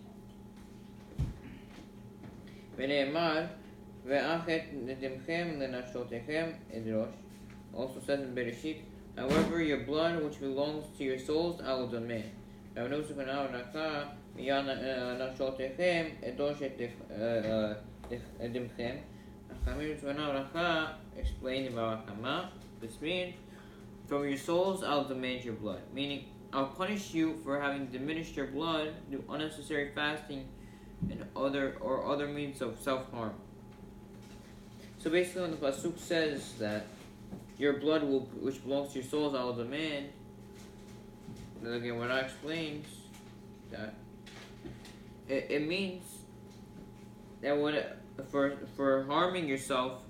Also says in Bereshit, however, your blood which belongs to your souls I will demand. Explained about Hakama. This means, from your souls I'll demand your blood. Meaning, I'll punish you for having diminished your blood through unnecessary fasting and other means of self-harm. So basically, when the pasuk says that your blood which belongs to your souls I will demand, then again, what I explains that it means that for harming yourself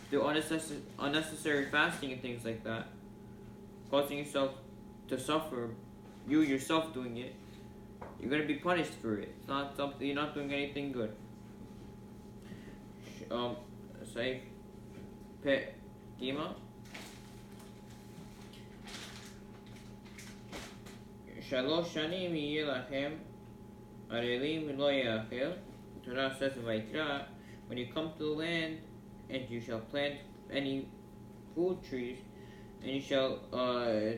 through unnecessary fasting and things like that, causing yourself to suffer, you yourself doing it, you're going to be punished for it. It's not something, you're not doing anything good. Say, Pe Gima. Shalosh shanim yeh lachem arelim lo yachel. Torah says in Vayikra, when you come to the land and you shall plant any food trees, and you shall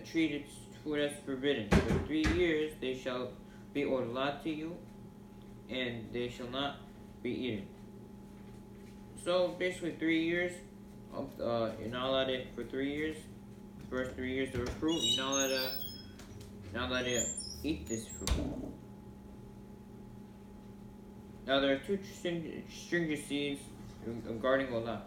treat its fruit as forbidden. For 3 years they shall be orlat to you, and they shall not be eaten. So basically 3 years, you're not allowed to, for 3 years, first 3 years of fruit, you're not allowed to eat this fruit. Now there are two stringencies regarding Olah.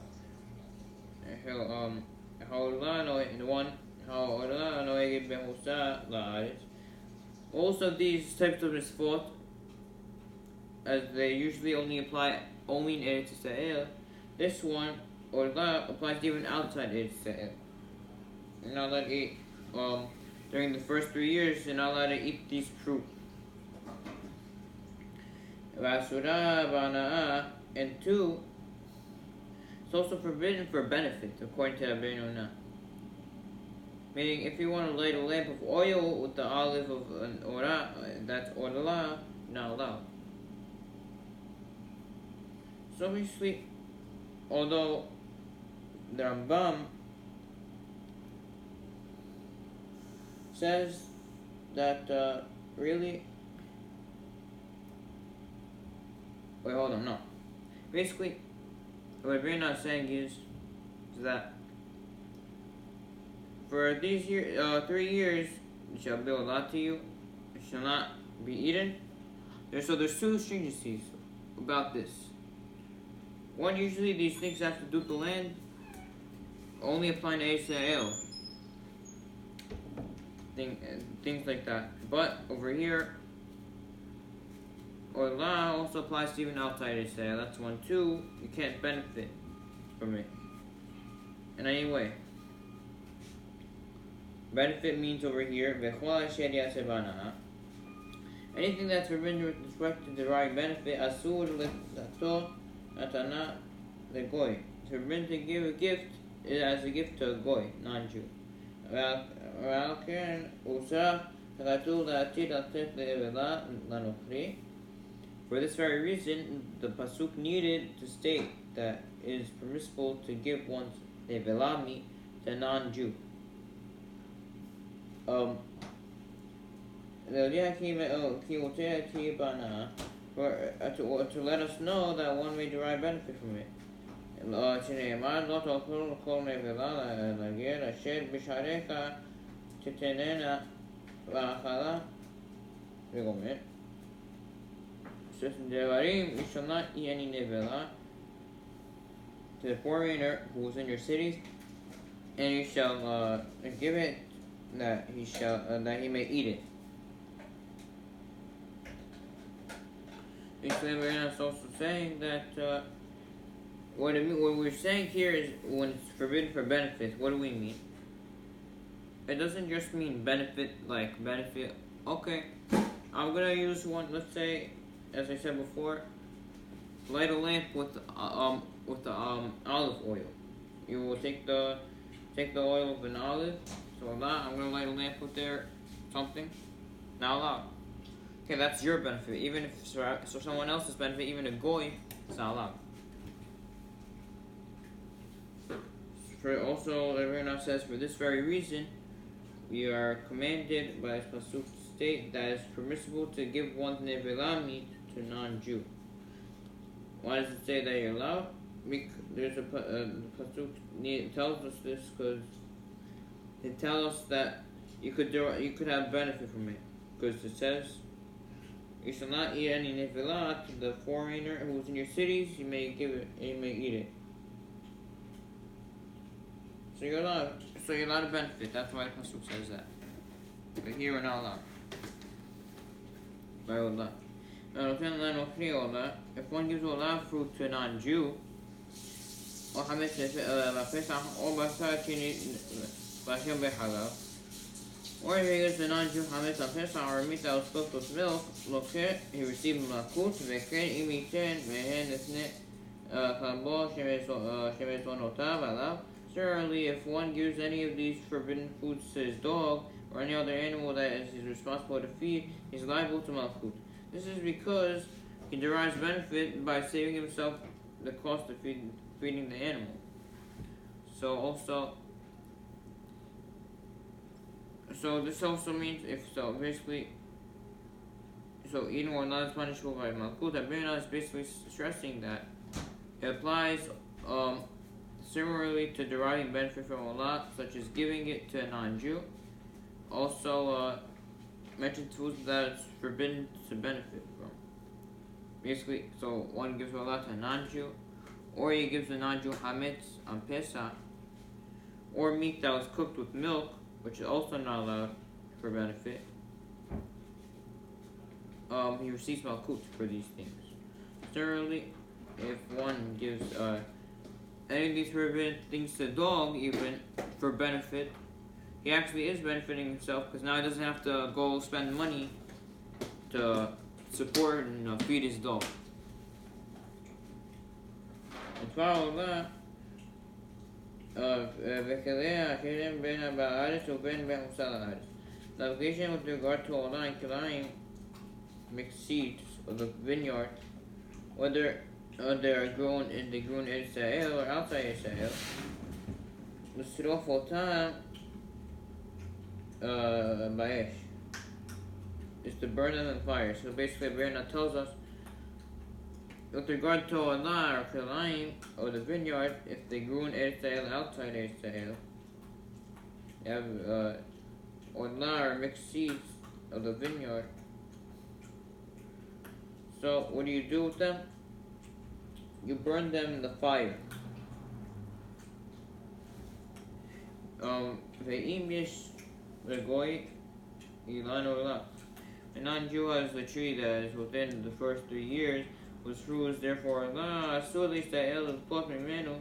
Also, these types of misfot, as they usually only apply only in Eretz Yisrael, this one, Olah, applies even outside Eretz Yisrael. You're not allowed to eat, during the first 3 years, you're not allowed to eat these fruit. And 2, it's also forbidden for benefit, according to Rabbeinu. Meaning, if you want to light a lamp of oil with the olive of an orah, that's orlah, not allowed. So basically, although the Rambam says that really, wait, hold on, no. Basically, what we're not saying is that for these 3 years, it shall be a lot to you, it shall not be eaten. So there's two stringencies about this. One, usually these things have to do with the land, only applying to Israel. Things like that. But over here, Olah also applies to even outside Israel. That's 1, 2. You can't benefit from it in any way. Benefit means over here, anything that's forbidden with respect to deriving benefit, asur l'tato atana legoy. It's forbidden to give a gift as a gift to a goy, non-Jew. For this very reason, the pasuk needed to state that it is permissible to give one's nevelah meat to a non-Jew. To let us know that one may derive benefit from it. You shall not eat any nevelah to the foreigner who is in your cities, and you shall give it that he may eat it. Basically, we're also saying that what we're saying here is when it's forbidden for benefits, what do we mean? It doesn't just mean benefit, like benefit. Okay, I'm gonna use one. Let's say, as I said before, light a lamp with the olive oil. You will take the oil of an olive. So I'm gonna light a lamp with there, something. Not allowed. Okay, that's your benefit. Even if so someone else's benefit, even a goy, it's not allowed. Also, the Ronnie says, for this very reason, we are commanded by this pasuk to state that it's permissible to give one's nevilah meat to non-Jew. Why does it say that you're allowed? There's the pasuk tells us this because it tells us that you could have benefit from it, because it says you shall not eat any nevilah to the foreigner who is in your cities. You may give it, and you may eat it. So you're allowed to benefit. That's why the pasuk says that. But here we're not allowed. By Allah. If one gives Allah fruit to a non-Jew, or if he gives a non-Jew hametz on Pesach or meat that was cooked with milk, he received malkut, וכן אם ייתן מהן לפני כלבו שמזונותיו עליו. Similarly, if one gives any of these forbidden foods to his dog or any other animal that is responsible to feed, he's liable to malkut. This is because he derives benefit by saving himself the cost of feeding the animal. So this also means eating or not is punishable by malkut. That is basically stressing that it applies similarly to deriving benefit from Allah, such as giving it to a non-Jew. Also mentioned foods that it's forbidden to benefit from. Basically, so one gives Allah to a non-Jew, or he gives a non-Jew hametz on Pesach, or meat that was cooked with milk, which is also not allowed for benefit. He receives malkut for these things. Similarly, if one gives any of these forbidden things to a dog, even for benefit, he actually is benefiting himself, because now he doesn't have to go spend money to support and feed his dog. And follow that. The obligation with regard to Allah and Kilayim, mixed seeds of the vineyard, whether they are grown in Israel or outside Israel, is to burn them in fire. So basically, Berna tells us, with regard to Allah or Kilayim or the vineyard, if they grew in Israel outside Israel, you have Allah or mixed seeds of the vineyard. So what do you do with them? You burn them in the fire. A non-Jew has the tree that is within the first 3 years, whose fruit is therefore אסור להסתער לפחות ממנו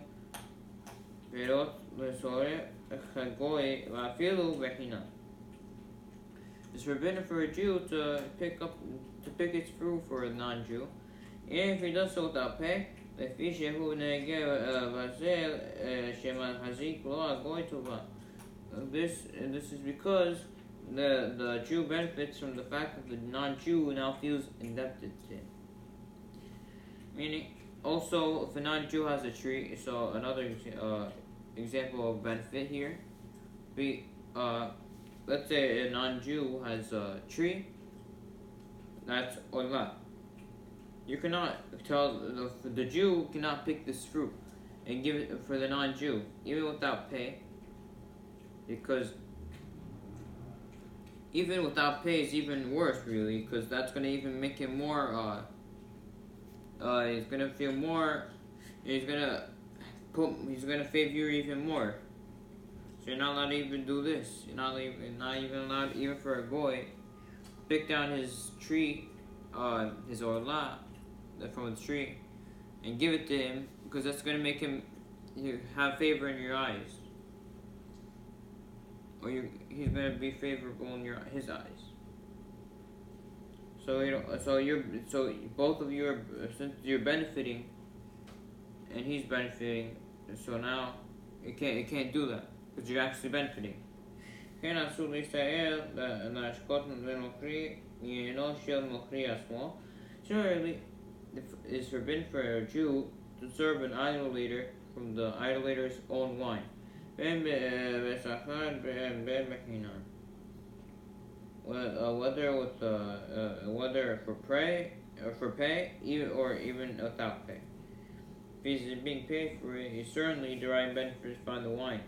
פירות לסורר חגוי ואפילו בחינם. It's forbidden for a Jew to pick its fruit for a non-Jew, and if he does so without pay, לפי שהוא נהגה בזה שמחזיק לו הגוי טובה. This is because the Jew benefits from the fact that the non-Jew now feels indebted to him. Meaning, also, if a non-Jew has a tree, so another example of benefit here, let's say a non-Jew has a tree, that's olah. You cannot tell, the Jew cannot pick this fruit and give it for the non-Jew, even without pay, because even without pay is even worse, really, because that's going to even make him more, he's going to feel more, he's going to favor you even more. So you're not allowed to even do this. You're not even allowed, even for a goy, pick down his tree, his orlah, from the tree, and give it to him, because that's going to make him have favor in your eyes, or he's going to be favorable in his eyes. So so both of you are, since you're benefiting, and he's benefiting. So now it can't do that because you're actually benefiting. כן אסור להסתער להשקות בנוכרי עניינו של נוכרי עצמו. Similarly, it is forbidden for a Jew to serve an idolater from the idolater's own wine. בין בשכר בין בחינם. Whether for pay, even without pay. If he's being paid for it, he certainly derived benefits from the wine.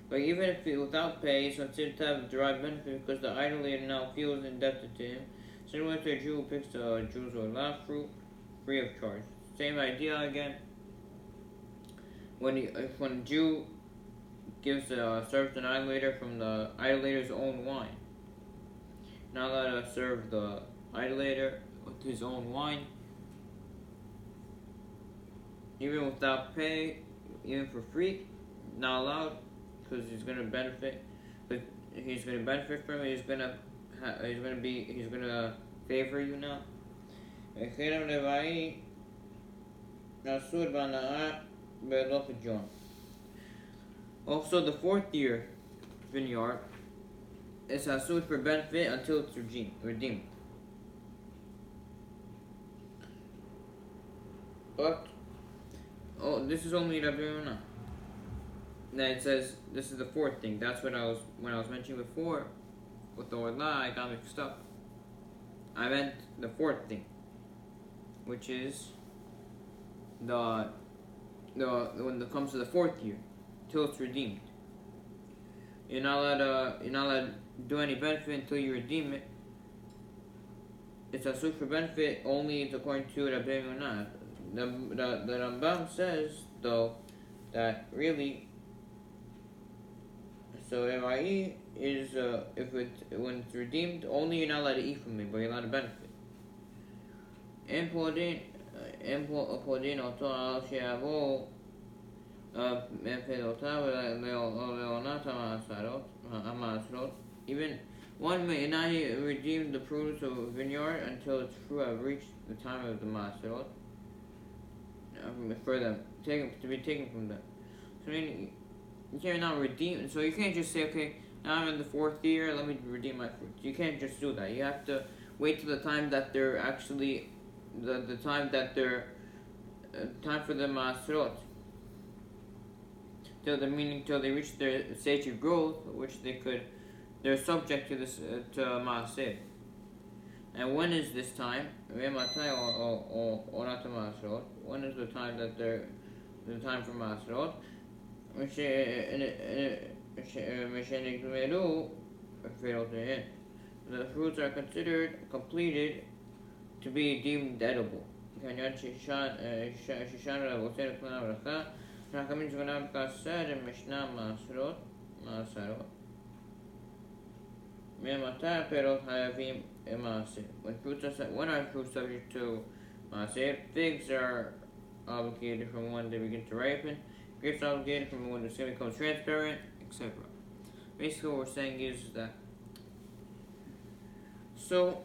But even if without pay, he's considered to have derived benefit because the idolater now feels indebted to him, similar to a Jew who picks the Jew's or last fruit free of charge. Same idea again. When a Jew serves an idolater from the idolater's own wine, not allowed to serve the idolater with his own wine, even without pay, even for free, not allowed, because he's going to benefit. But he's going to benefit from it. He's going to favor you now. Also, the fourth year vineyard is asud for benefit until it's redeemed. But this is only Rabbi Yonah. Then it says this is the fourth thing. That's what when I was mentioning before with the word la, I got mixed up. I meant the fourth thing, which is the when it comes to the fourth year, till it's redeemed. You're not allowed to do any benefit until you redeem it. It's a for benefit only according to Rabbi Yonah. The Rambam says though that really. So Rai is when it's redeemed, only you're not allowed to eat from it, but you're allowed to benefit. And פודין אותו על שיבוא מפלותיו לעונת המעשרות. Even one may not redeem the produce of a vineyard until its fruit have reached the time of the Maserot, for them to be taken from them. So meaning you can't now redeem. So you can't just say, okay, now I'm in the fourth year, let me redeem my fruits. You can't just do that. You have to wait till the time that they're actually the time that they're time for the Maserot. Till they reach their stage of growth, which they're subject to this to Maser. And when is this time? When is the time that they're the time for Maserot? The fruits are considered completed to be deemed edible. When are fruits subject to Maser? Figs are obligated from when they begin to ripen. Grapes are obligated from when the skin becomes transparent, etc. Basically, what we're saying is that. So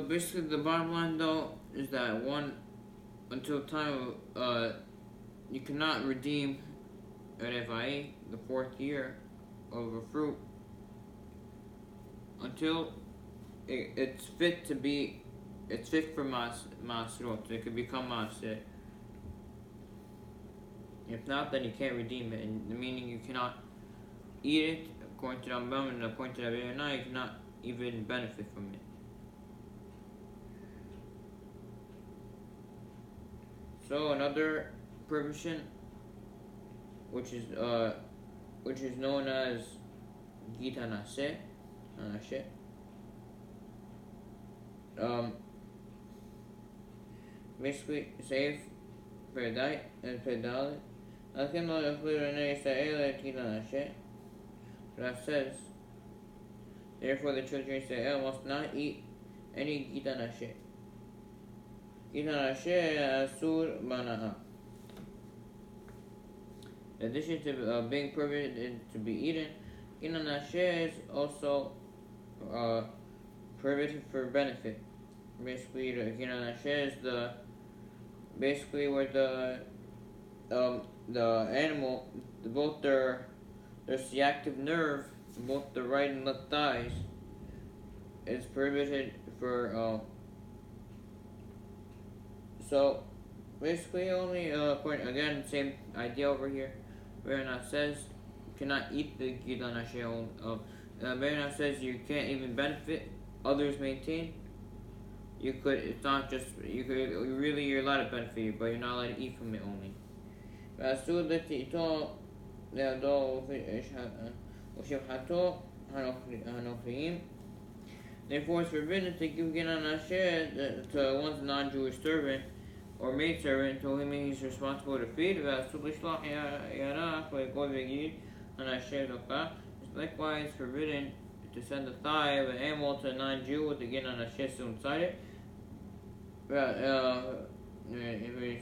basically, the bottom line though is that until time you cannot redeem an Evai, the fourth year of a fruit, until it's fit for Masrot, it could become Maser. If not, then you can't redeem it, and the meaning you cannot eat it, according to Rambam and according to Rabbi Yonah, you cannot even benefit from it. So another prohibition, which is known as Gita Naseh, basically safe Pedai and Pedal. That says, therefore the children of Israel must not eat any Gita Naseh. Gita Naseh asur bana'a. In addition to being prohibited to be eaten, ginan asher is also prohibited for benefit. Basically, the ginan asher is basically where the animal, both their sciatic nerve, both the right and left thighs, is prohibited for. So basically, only point again, same idea over here. Verna says cannot eat the gidan asher. Verna says you can't even benefit, others maintain. You could. It's not just you could. Really, you're allowed to benefit, but you're not allowed to eat from it only. ואסור לתיתו לידו ושבחתו הנוכריים. Therefore, it's forbidden to give ginan asher to one's non-Jewish servant or maidservant to whom he's responsible to feed. ואסור לשלוח ירח ולגוי ויגיד הנאשר לוקה. It's likewise forbidden to send the thigh of an animal to a non-Jew with the ginan asher still inside it.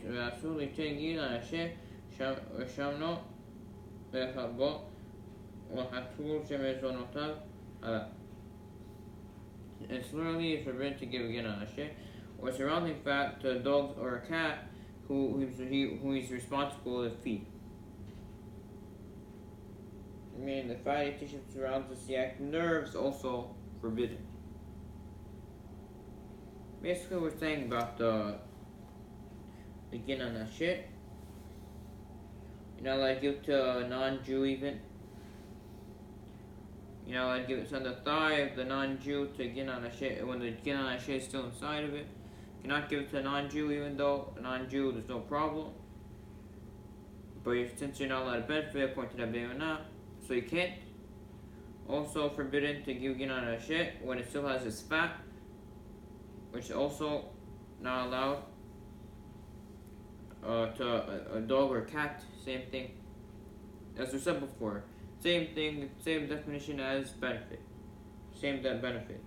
ואסור ליתן ginan asher ושמנו לחבו וחתול שמזונותיו עליו. It's literally forbidden to give ginan asher or surrounding fat to a dog or a cat who he's responsible to feed. Meaning the fatty tissue surrounds the sciatic nerves also forbidden. Basically, we're saying about the ginan asher. You know, like give it to a non-Jew even. You know, I'd send the thigh of the non-Jew to ginan asher when the ginan asher is still inside of it. You cannot give it to a non-Jew even though a non-Jew there's no problem. But since you're not allowed to benefit according to the Be'unah, so you can't. Also forbidden to give ginan asher when it still has its fat, which is also not allowed. To a dog or a cat, same thing. As we said before, same thing, same definition as benefit. Same benefit,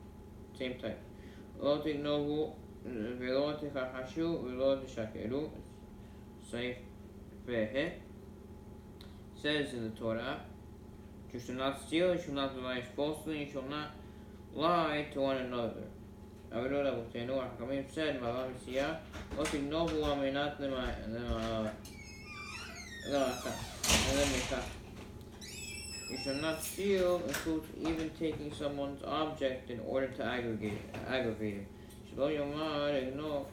same type. לא תגנובו ולא תכחשו ולא תשקרו. סעיף וה' says in the Torah, you shall not steal, you shall not lie falsely, you shall not lie to one another. עבדו רבותינו, החכמים said, מעלה מסיעה, לא תגנובו על מנת למכה. You shall not steal includes even taking someone's object in order to aggravate him. שלא יאמר אגנוב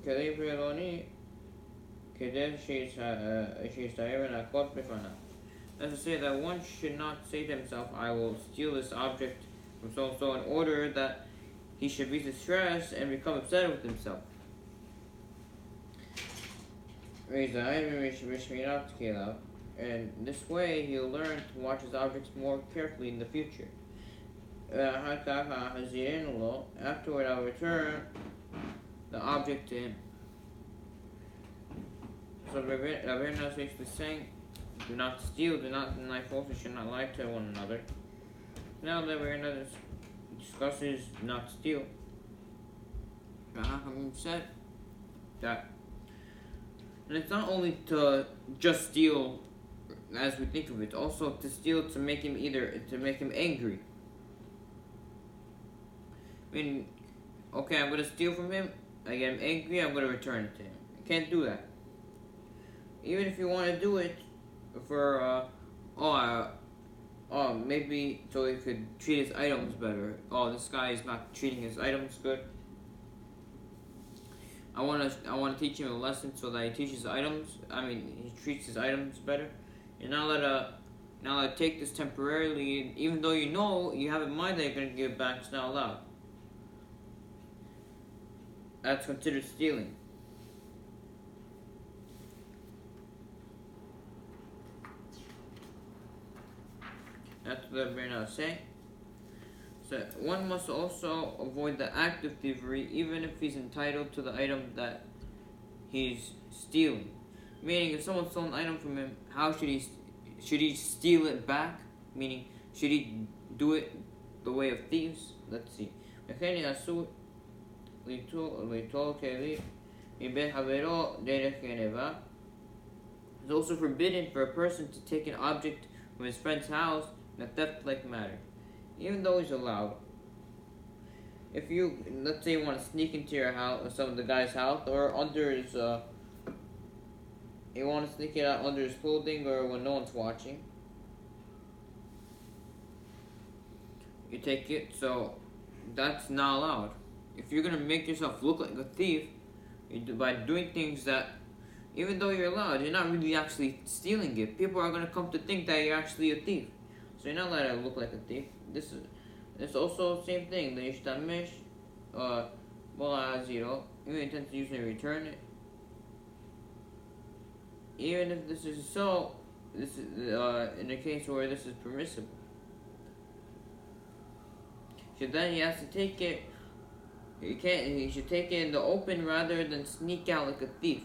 כדי רוני כדי שיסתער ונעקות בפניו. That's to say that one should not say to himself, I will steal this object from so-and-so in order that he should be distressed and become upset with himself. And this way he'll learn to watch his objects more carefully in the future. Afterward I'll return the object to him. So Rabbeinu is basically saying, do not steal, do not lie falsely, should not lie to one another. Now that Rabbeinu discusses not steal, the Hachamim said that, and it's not only to just steal as we think of it, also to steal to make him angry. I mean, okay, I'm going to steal from him, I get him angry, I'm going to return it to him. You can't do that. Even if you want to do it for, maybe so he could treat his items better. Oh, this guy is not treating his items good. I want to teach him a lesson so that he teaches he treats his items better. You're not allowed to take this temporarily, even though you know, you have in mind that you're going to give it back, it's not allowed. That's considered stealing. That's what we're now saying. So one must also avoid the act of thievery, even if he's entitled to the item that he's stealing. Meaning, if someone stole an item from him, how should he steal it back? Meaning, should he do it the way of thieves? Let's see. It's also forbidden for a person to take an object from his friend's house in a theft-like manner, even though he's allowed. If you, let's say, you want to sneak into your house, or some of the guy's house, or under his, you want to sneak it out under his clothing, or when no one's watching, you take it. So that's not allowed. If you're gonna make yourself look like a thief, by doing things that, even though you're allowed, you're not really actually stealing it. People are gonna come to think that you're actually a thief. So you're not allowed to look like a thief. It's also the same thing. The yishtamish, zero. You intend to use and return it. Even if this is so, this is in a case where this is permissible. So then he has to take it. He should take it in the open rather than sneak out like a thief.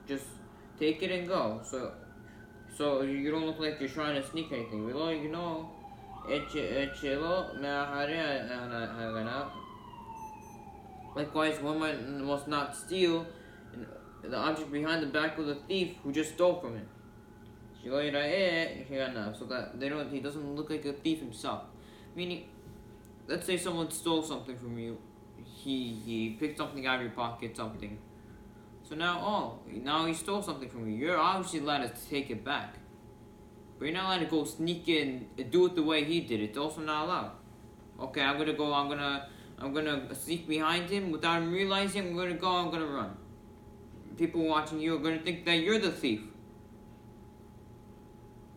Just take it and go. So you don't look like you're trying to sneak anything. You know, likewise, one must not steal the object behind the back of the thief who just stole from him. So that he doesn't look like a thief himself. Meaning, let's say someone stole something from you. He picked something out of your pocket, something. So now he stole something from you. You're obviously allowed to take it back. But you're not allowed to go sneak in and do it the way he did it. It's also not allowed. Okay, I'm gonna sneak behind him without him realizing. I'm gonna run. People watching you are gonna think that you're the thief.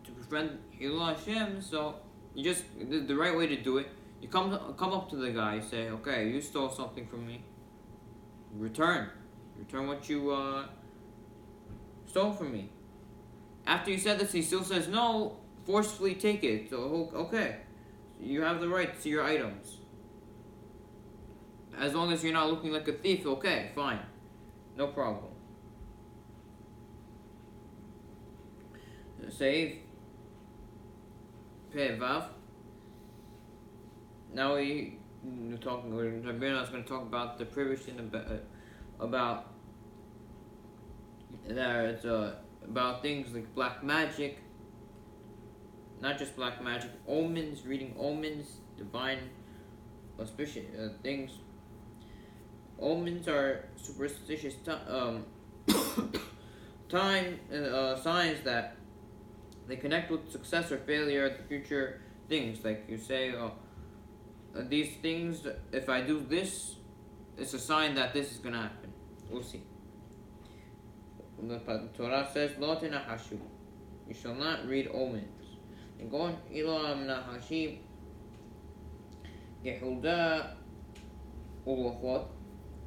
To prevent Hilul Hashem, so you just, the right way to do it, you come up to the guy, say, okay, you stole something from me. Return what you stole from me. After you said this, he still says no, forcefully take it. So, okay, you have the right to your items. As long as you're not looking like a thief, okay, fine. No problem. Save. Pay Vav. Now Rabbeinu is going to talk about the prohibition about things like black magic, not just black magic, omens, reading omens, divine auspicious things. Omens are superstitious signs that they connect with success or failure at the future things. Like you say, these things, if I do this, it's a sign that this is going to happen. We'll see. The Torah says, Lo tenahashu. You shall not read omens. And go on, Ilam nahashim, Yehuda Uwachot.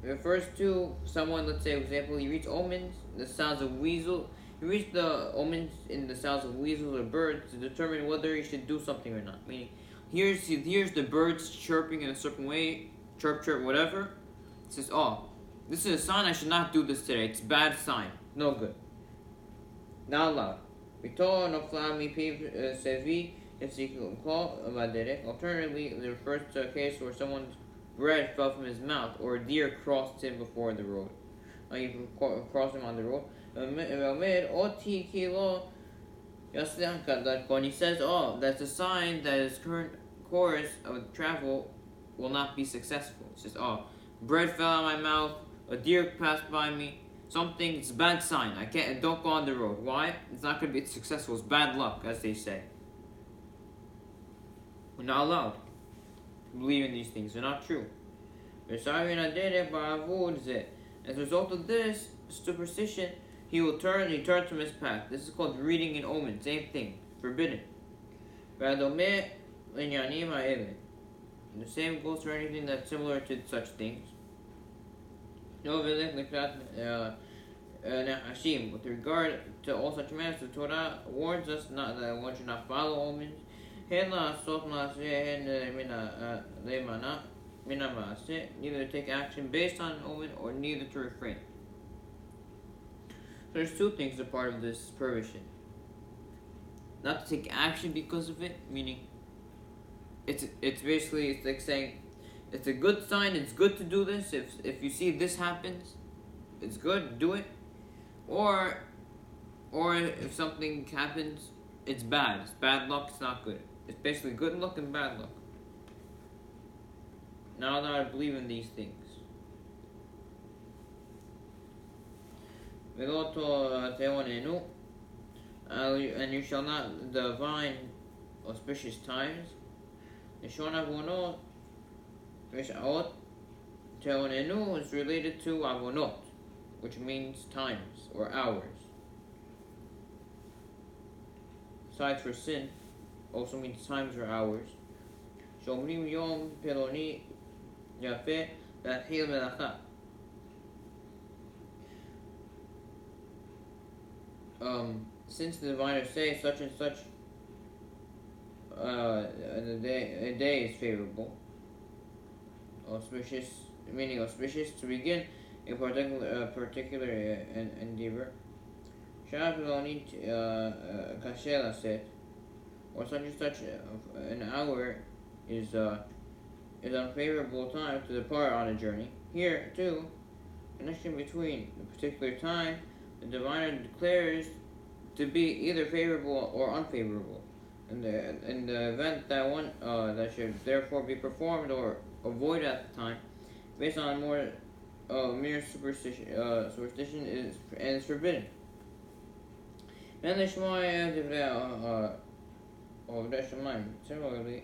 Refers to someone, let's say, for example, he reads omens, the sounds of weasel. He reads the omens in the sounds of weasels or birds to determine whether he should do something or not. Meaning, here's the birds chirping in a certain way, chirp, whatever. It says, this is a sign I should not do this today. It's a bad sign. No good. Not allowed. Alternatively, it refers to a case where someone's bread fell from his mouth, or a deer crossed him before the road. You cross him on the road. When he says, that's a sign that his current course of travel will not be successful. It says, bread fell out of my mouth, a deer passed by me, something, it's a bad sign. Don't go on the road. Why? It's not going to be successful. It's bad luck, as they say. We're not allowed to believe in these things. They're not true. As a result of this superstition, he turns from his path. This is called reading an omen. Same thing. Forbidden. And the same goes for anything that's similar to such things. With regard to all such matters, the Torah warns us that one should not follow omens. Neither to take action based on an omen or neither to refrain. So there's two things that are part of this prohibition. Not to take action because of it, meaning it's basically, it's like saying it's a good sign, it's good to do this. If you see this happens, it's good, do it. Or or if something happens, it's bad. It's bad luck, it's not good. It's basically good luck and bad luck. Now that I believe in these things. And you shall not divine auspicious times. Is related to avonot, which means times or hours. Aside for sin, also means times or hours. Shomrim yom peloni yafe v'achil melacha. Since the diviners say such and such a day is favorable, auspicious, meaning auspicious to begin a particular endeavor. Kashela said, or such and such an hour is unfavorable time to depart on a journey. Here too, connection between the particular time the diviner declares to be either favorable or unfavorable, in the event that one that should therefore be performed or avoided at the time, based on more mere superstition is forbidden. Similarly,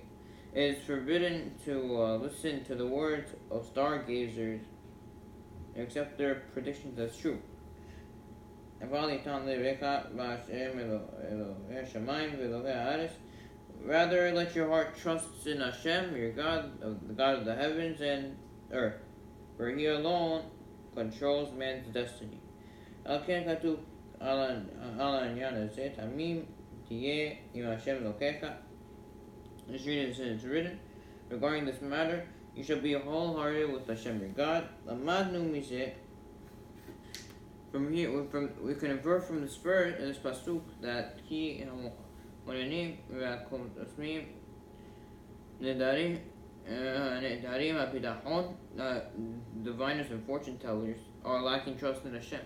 it is forbidden to listen to the words of stargazers and accept their predictions as true. Rather, let your heart trust in Hashem, your God, the God of the heavens and earth, for He alone controls man's destiny. Let's read it. It's written, regarding this matter, you shall be wholehearted with Hashem, your God. From here, we can infer from this verse, in this pasuk, that he diviners and fortune tellers are lacking trust in Hashem.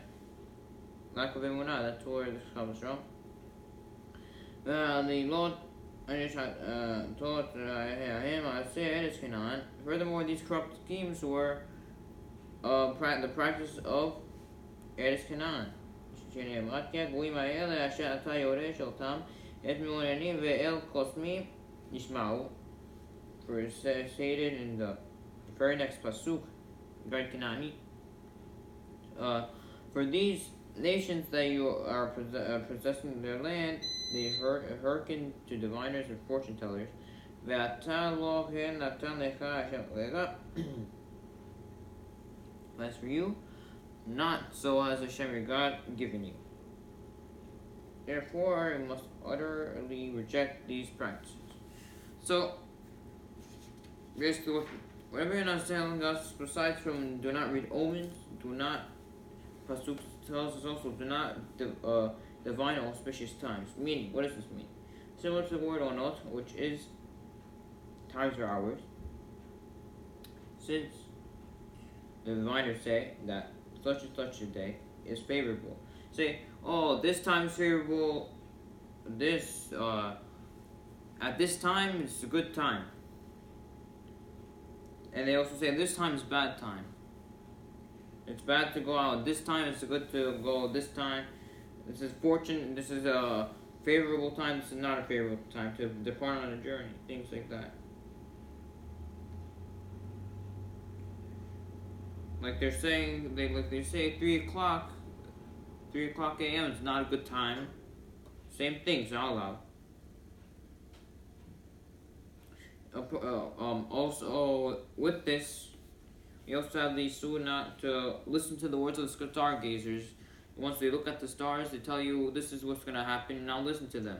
Lack of emunah, that's where this comes from. The Lord taught furthermore, these corrupt schemes were the practice of Eretz Canaan. For it is stated in the very next pasuk, for these nations that you are possessing their land, they hearken to diviners and fortune tellers. As for you, not so has Hashem your God given you. Therefore, you must utterly reject these practices. So, basically, whatever you're not telling us, besides from do not read omens, do not, pasuk tells us also, do not divine auspicious times. Meaning, what does this mean? Similar to the word onot, which is times or hours. Since the diviners say that such and such a day is favorable. Say, oh, this time is favorable, at this time it's a good time. And they also say this time is bad time. It's bad to go out this time, it's good to go this time. This is fortune, this is a favorable time, this is not a favorable time to depart on a journey, things like that. Like they say 3 o'clock a.m. is not a good time. Same thing, it's not allowed. Also, with this, we also have the issue not to listen to the words of the stargazers. Once they look at the stars, they tell you this is what's going to happen, now listen to them.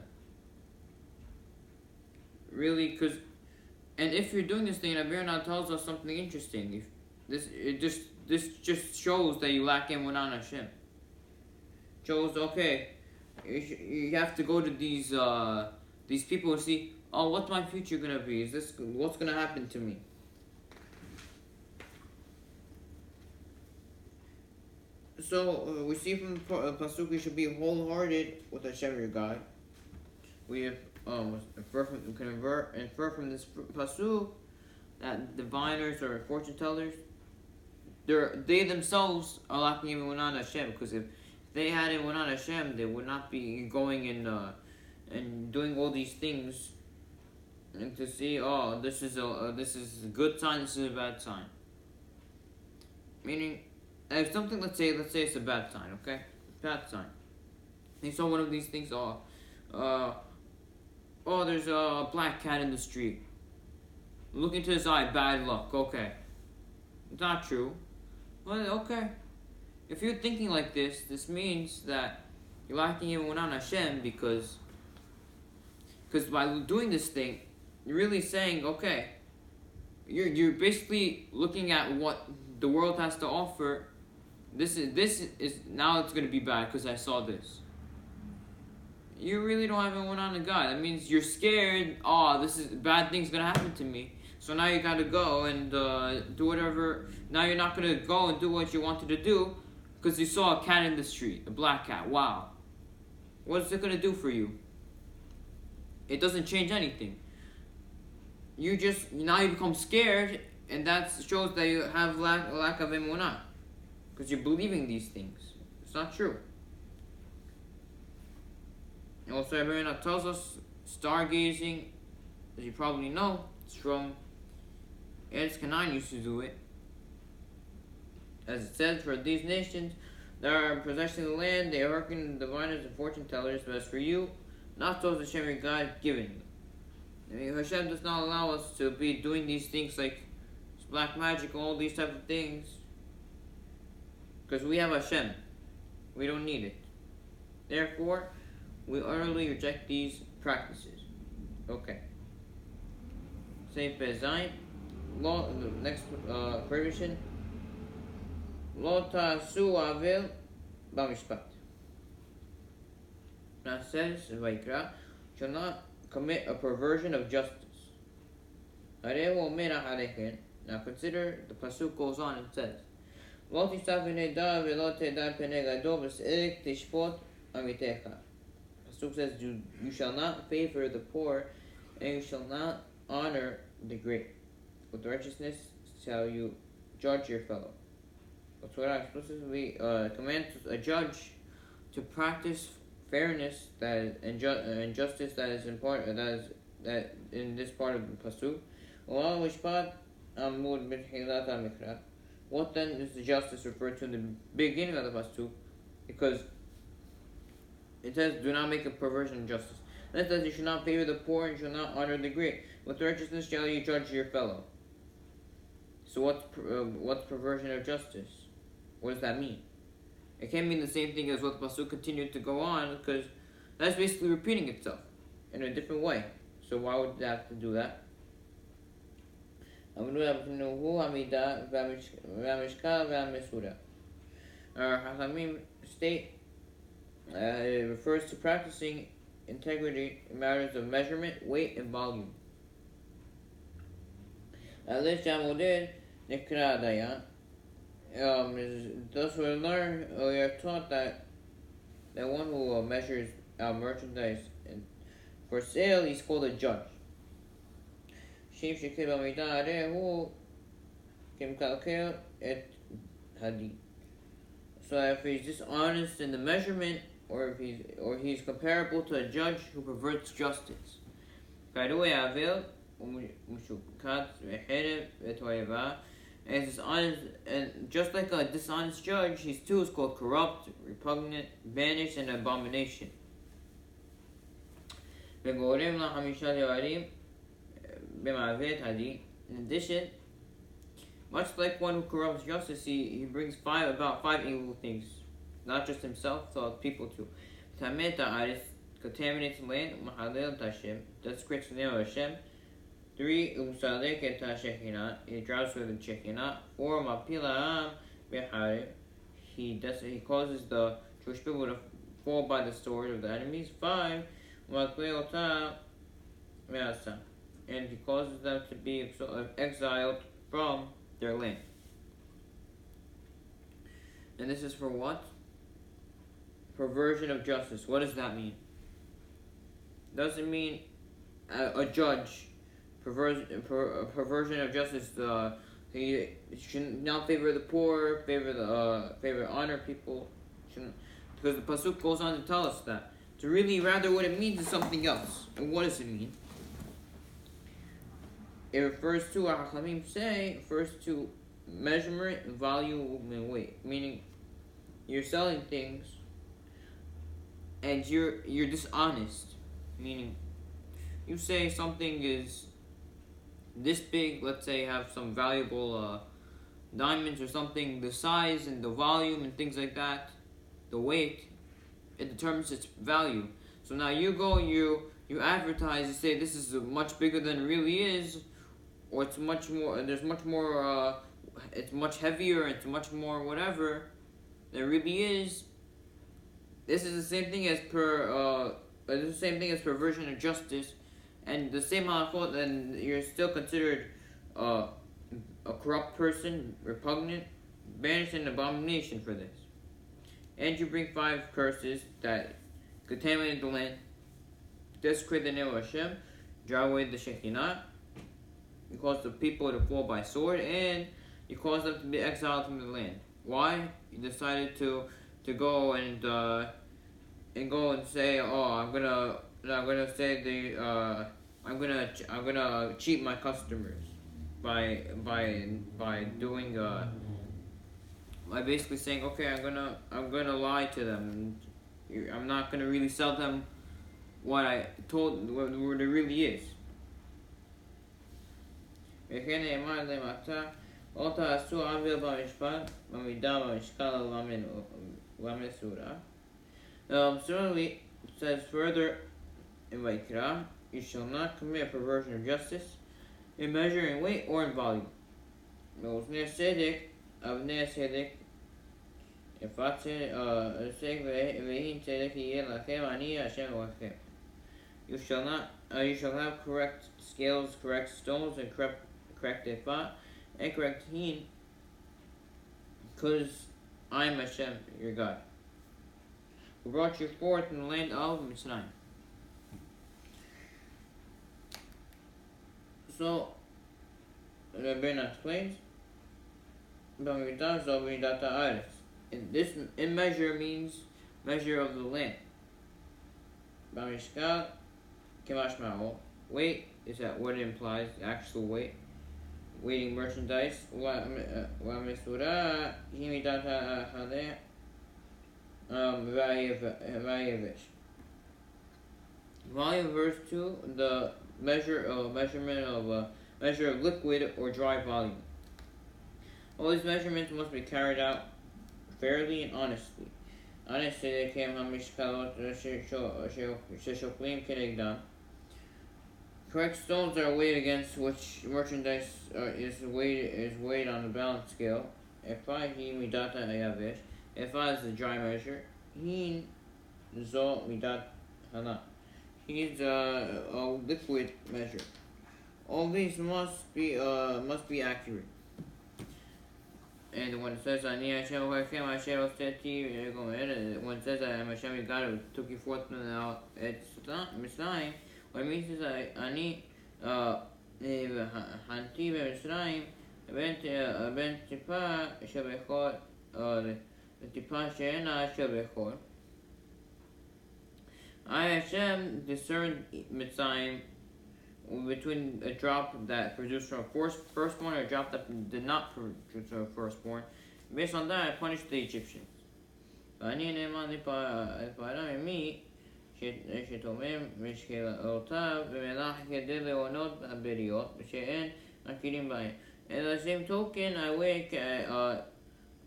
Really, and if you're doing this thing, Abirna tells us something interesting. This just shows that you lack emunah on Hashem. Shows, okay, you have to go to these people and see, oh, what's my future gonna be? What's gonna happen to me? we see from the pasuk we should be wholehearted with Hashem your God. We infer from this pasuk that diviners or fortune tellers, they themselves are lacking emunah on Hashem, because if they had emunah on Hashem, they would not be going and doing all these things and to see, oh, this is a good sign, this is a bad sign. Meaning, if something, let's say it's a bad sign, okay? Bad sign. They saw one of these things, there's a black cat in the street. Look into his eye, bad luck, okay. It's not true. Well, okay. If you're thinking like this means that you're lacking emunah on Hashem, because by doing this thing, you're really saying, okay, you're basically looking at what the world has to offer. This is now it's going to be bad because I saw this. You really don't have emunah on a God. That means you're scared. Oh, this is bad thing's going to happen to me. So now you got to go and do whatever. Now you're not going to go and do what you wanted to do because you saw a cat in the street, a black cat. Wow. What's it going to do for you? It doesn't change anything. Now you become scared, and that shows that you have lack of emunah, because you're believing these things. It's not true. And also, everyone tells us stargazing, as you probably know, it's from Eretz Canaan used to do it. As it says, for these nations that are possessing the land, they hearken the diviners and fortune tellers, but as for you, not so is Hashem your God giving you. I mean, Hashem does not allow us to be doing these things like black magic, all these type of things, because we have Hashem. We don't need it. Therefore, we utterly reject these practices. Okay. Saint Bezayin. Law. The next prohibition. Lo ta'asu avil b'mishpat. Now it says in Vayikra, shall not commit a perversion of justice. Now consider, the pasuk goes on and says, Lo tisaf v'nei da v'lo te'da p'nei gadol v's'elik tishpot amitecha. Pasuk says, you shall not favor the poor, and you shall not honor the great. With righteousness shall you judge your fellow. The Torah explicitly commands a judge to practice fairness and justice that is important. That in this part of the pasuk. What then is the justice referred to in the beginning of the pasuk? Because it says, "Do not make a perversion of justice." And it says, "You should not favor the poor and you shall not honor the great. With righteousness shall you judge your fellow." So what's perversion of justice? What does that mean? It can't mean the same thing as what the pasuk continued to go on, because that's basically repeating itself in a different way. So why would they have to do that? Hachamim state it refers to practicing integrity in matters of measurement, weight, and volume. Thus we learn, we are taught that one who measures our merchandise and for sale, he's called a judge. So if he's dishonest in the measurement, or he's comparable to a judge who perverts justice. And dishonest, and just like a dishonest judge, he too is called corrupt, repugnant, banished, and abomination. In addition, much like one who corrupts justice, he brings about five evil things, not just himself, so people too. Contaminates land, desecrates the name of Hashem. 3. He drives with the Shekinah. 4. He causes the Jewish people to fall by the sword of the enemies. 5. And he causes them to be exiled from their land. And this is for what? Perversion of justice. What does that mean? Doesn't mean a judge perversion of justice. He should not favor the poor, favor honor people. Shouldn't, because the pasuk goes on to tell us that. So really, rather, what it means is something else. And what does it mean? It refers to, Hachamim say, refers to measurement, volume, and weight. Meaning, you're selling things, and you're dishonest. Meaning, you say something is this big. Let's say you have some valuable diamonds or something. The size and the volume and things like that, the weight, it determines its value. So now you go, you advertise, you say this is much bigger than it really is, or it's much more. There's much more. It's much heavier. It's much more whatever than it really is. This is the same thing as perversion of justice, and the same halachot. Then you're still considered a corrupt person, repugnant, banished, and abomination for this. And you bring 5 curses that contaminate the land, desecrate the name of Hashem, drive away the Shekinah. You cause the people to fall by sword, and you cause them to be exiled from the land. Why? You decided to go and say, oh, I'm gonna cheat my customers by doing by basically saying, okay, I'm gonna lie to them. I'm not gonna really sell them what I told, what it really is. Similarly, it says further in Vaikra, you shall not commit perversion of justice in measure, in weight, or in volume. You shall have correct scales, correct stones, and correct ephah, and correct hin, because I am Hashem, your God, who brought you forth in the land of Mitzrayim. So, Rabbeinu explains, in measure means measure of the land. Bamishkal kemashmao. Weight is that what it implies, the actual weight. Weighting merchandise. Wamisura himidata hade vayevish. Volume verse 2, the measure of liquid or dry volume. All these measurements must be carried out fairly and honestly. Correct stones are weighed against which merchandise is weighed on the balance scale. Ephah midata ayavish. Ephah is the dry measure. Hin zo midat hana. He's a liquid measure. All these must be accurate. And when it says Ani Hashem Hashem Asher Osteti, when it says I am Hashem your God who took you forth from the Mitzrayim, what it means is Ani Hanti Mitzrayim ben Tipa Shebechor Tipa Sheena Shebechor. I Hashem discerned Mitzrayim between a drop that produced from a firstborn and a drop that did not produce a firstborn. Based on that, I punished the Egyptians. And the same token,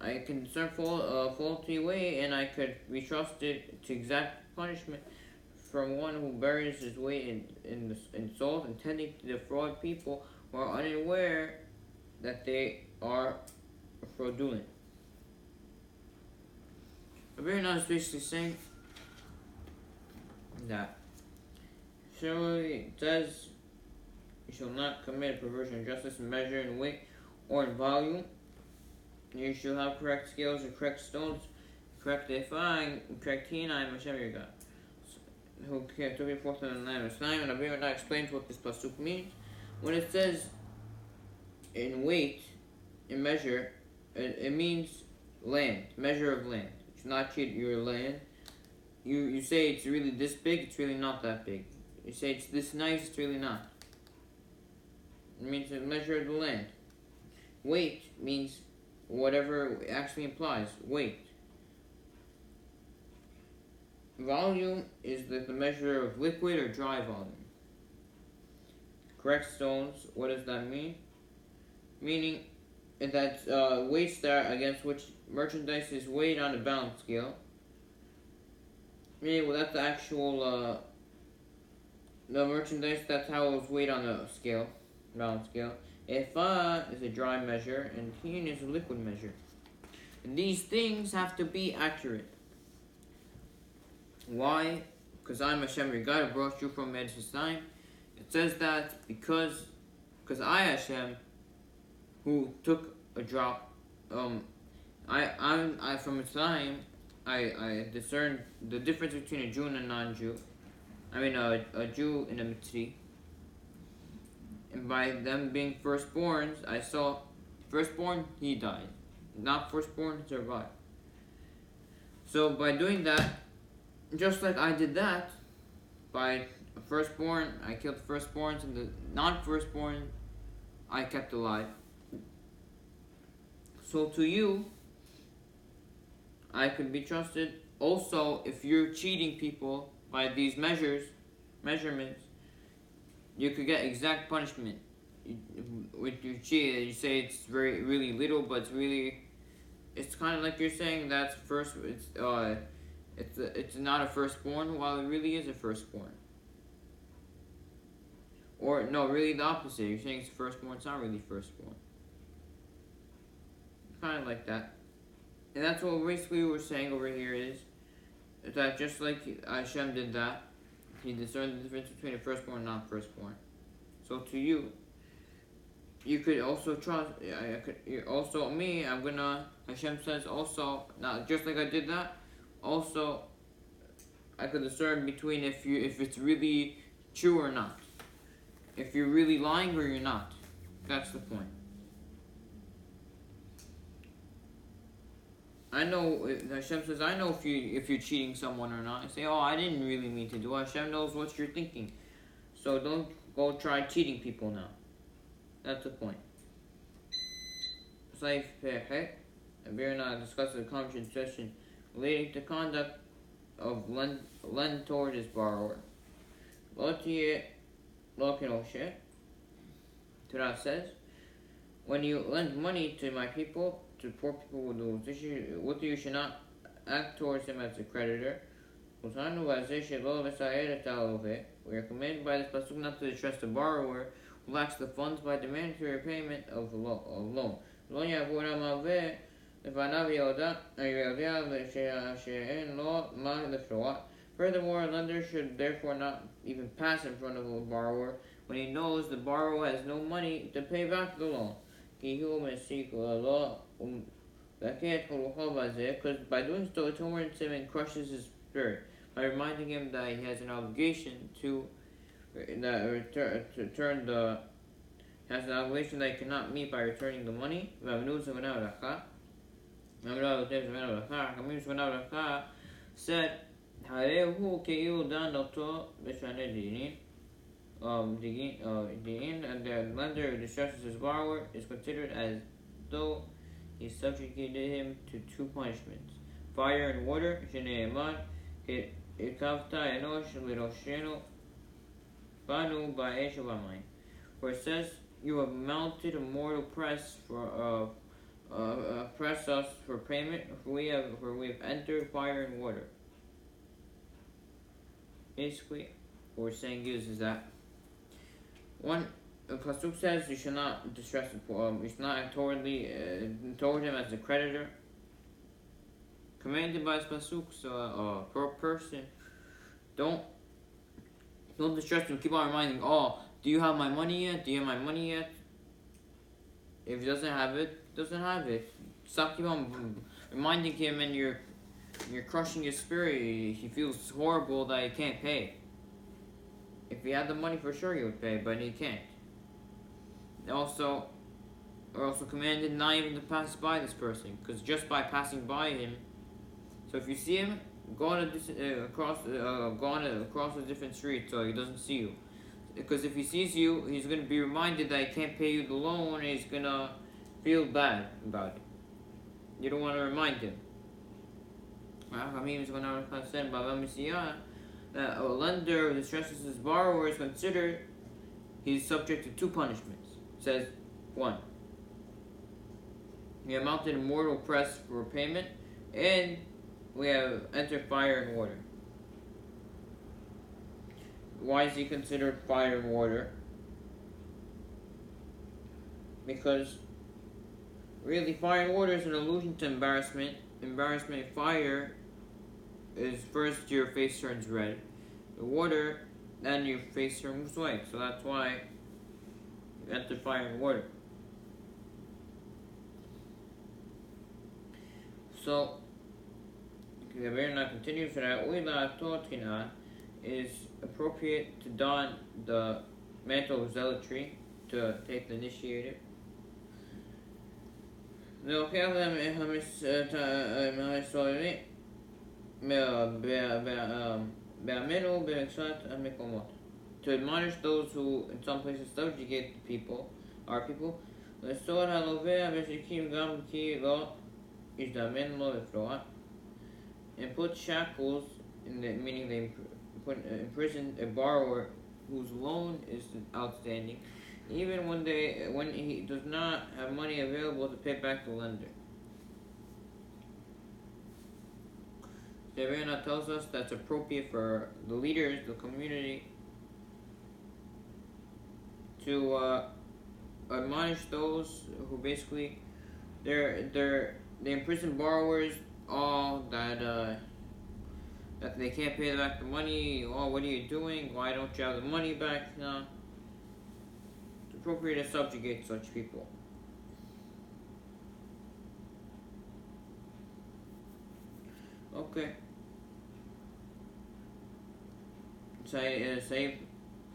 I can discern faulty way, and I could be trusted to exact punishment from one who buries his weight in salt, intending to defraud people who are unaware that they are fraudulent. Rabbeinu is basically saying that surely it says you shall not commit a perversion of justice in measure, in weight, or in volume. You shall have correct scales and correct stones, correct ephah, and correct hinayim, Hashem your God. Who took it forth in the land of Sinai, and Abir explains what this pasuk means. When it says in weight, in measure, it means land, measure of land. It's not cheat your land. You say it's really this big, it's really not that big. You say it's this nice, it's really not. It means a measure of the land. Weight means whatever it actually implies, weight. Volume is the measure of liquid or dry volume. Correct stones, what does that mean? Meaning that weights that against which merchandise is weighed on a balance scale. Meaning, well, that's the actual, the merchandise, that's how it was weighed on a scale, balance scale. Ephah is a dry measure, and hin is a liquid measure. And these things have to be accurate. Why? Because I'm Hashem your God, who brought you from Med's time. It says that because I Hashem, who took a drop, I from Mitzrayim, I discerned the difference between a Jew and a non-Jew. I mean, a Jew and a Mitzri. And by them being firstborns, I saw firstborn, he died. Not firstborn, survived. So by doing that, just like I did that, by a firstborn, I killed the firstborns, and the non-firstborn, I kept alive. So to you, I could be trusted. Also, if you're cheating people by these measurements, you could get exact punishment. With your cheat, you say it's really little, but it's kind of like you're saying that's it's not a firstborn, while it really is a firstborn. Or no, really the opposite. You're saying it's firstborn, it's not really firstborn. Kind of like that. And that's what basically we're saying over here is that just like Hashem did that, he discerned the difference between a firstborn and non-firstborn. So to you, you could also trust. Hashem says also, not just like I did that. Also, I could discern between if it's really true or not. If you're really lying or you're not. That's the point. I know, Hashem says, I know if you're cheating someone or not. I say, oh, I didn't really mean to do it. Hashem knows what you're thinking. So don't go try cheating people now. That's the point. Saif Peh, Abir discusses a conversation relating to conduct of lend toward his borrower. Lotiye Lokinoshe. Torah says, when you lend money to my people, to poor people with you should not act towards him as a creditor. We are commanded by this pasuk not to distress the borrower who lacks the funds by demanding the repayment of the loan. Furthermore, a lender should therefore not even pass in front of a borrower when he knows the borrower has no money to pay back the loan. Because by doing so, it torments him and crushes his spirit by reminding him that he has an obligation has an obligation that he cannot meet by returning the money. Said, and the lender who distresses his borrower is considered as though he subjugated him to two punishments: fire and water. For it says, you have mounted a mortal press press us for payment, for we have entered fire and water. Basically, what we're saying is that one, the pasuk says you should not distress the poor. You should not act toward him as a creditor. Commanded by this pasuk, so a poor person, don't distress him. Keep on reminding, oh, do you have my money yet? Do you have my money yet? If he doesn't have it, doesn't have it. stop keep on reminding him, and you're crushing his spirit. He feels horrible that he can't pay. If he had the money, for sure he would pay, but he can't. Also, we're also commanded not even to pass by this person, because just by passing by him, so if you see him, go on across a different street so he doesn't see you. Because if he sees you, he's going to be reminded that he can't pay you the loan, and he's going to feel bad about it. You don't want to remind him. That a lender who distresses his borrower is considered, he's subject to two punishments. It says, 1. We have mounted a mortal press for repayment, and we have entered fire and water. Why is he considered fire and water? Because really, fire and water is an allusion to embarrassment. Embarrassment, fire is first your face turns red. The water, then your face turns white. So that's why you enter fire and water. So, the Verna continues that Uila Totina is appropriate to don the mantle of zealotry, to take the initiated. To admonish those who in some places subjugate the people, our people, and put shackles, meaning they imprison a borrower whose loan is outstanding, even when he does not have money available to pay back the lender. The Verna tells us that's appropriate for the leaders, the community, to admonish those who basically they imprison borrowers, all that they can't pay back the money. Oh, what are you doing? Why don't you have the money back now? It's appropriate to subjugate such people. Okay. Say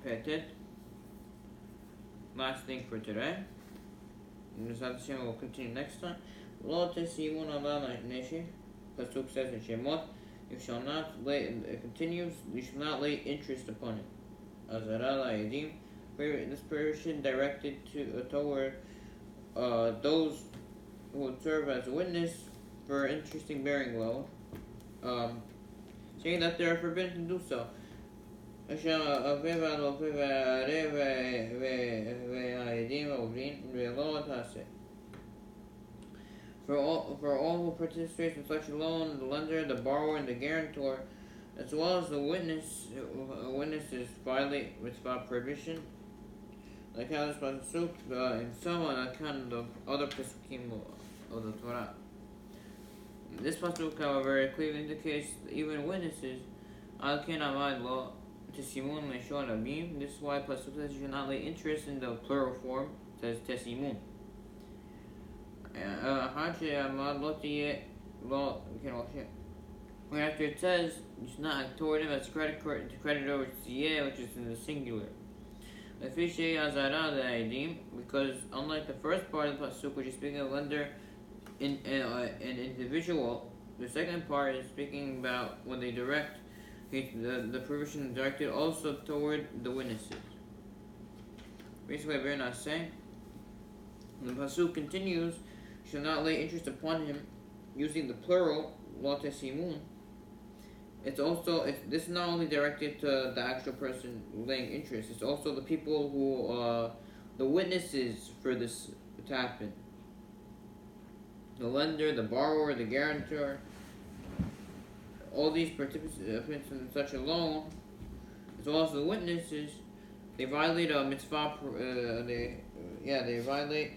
Petit. Last thing for today. We'll continue next time. Lo tesimun ala neshi. Pasuk says in Shemot, you shall not lay. It continues. You shall not lay interest upon it. Azara la'edim. This prohibition directed toward those who would serve as a witness for interesting bearing loan, saying that they are forbidden to do so. For all who participate in such a loan, the lender, the borrower, and the guarantor, as well as the witnesses violate mitzvah prohibition, like how this pasuk in some on account of other pasukim of the Torah. This pasuk, however, clearly indicates that even witnesses, al ken amad lo tesimun meshon abim. This is why pasuk says you should not lay interest in the plural form. It says tesimun. When after it says you should not act toward him as creditor, which is in the singular. Because unlike the first part of the pasuk, which is speaking of lender in an individual, the second part is speaking about when they direct the provision directed also toward the witnesses. Basically, we're not saying. The pasuk continues, "You shall not lay interest upon him," using the plural lo tesimun. This is not only directed to the actual person laying interest, it's also the people who, the witnesses for this to happen. The lender, the borrower, the guarantor, all these participants in such a loan, as well as the witnesses, they violate a mitzvah, they violate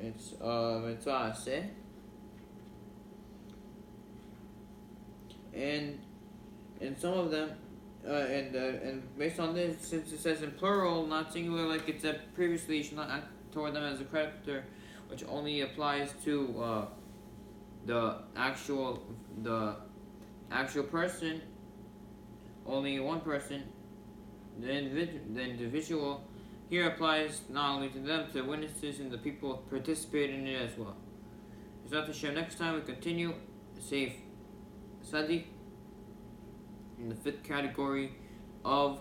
mitzvah aseh. And some of them, and based on this, since it says in plural, not singular, like it said previously, you should not act toward them as a creditor, which only applies to the actual person, only one person, the individual here applies not only to them, to witnesses and the people participating in it as well. Next time we continue safe study in the fifth category of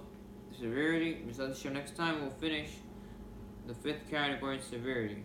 severity. Next time we'll finish the fifth category in severity.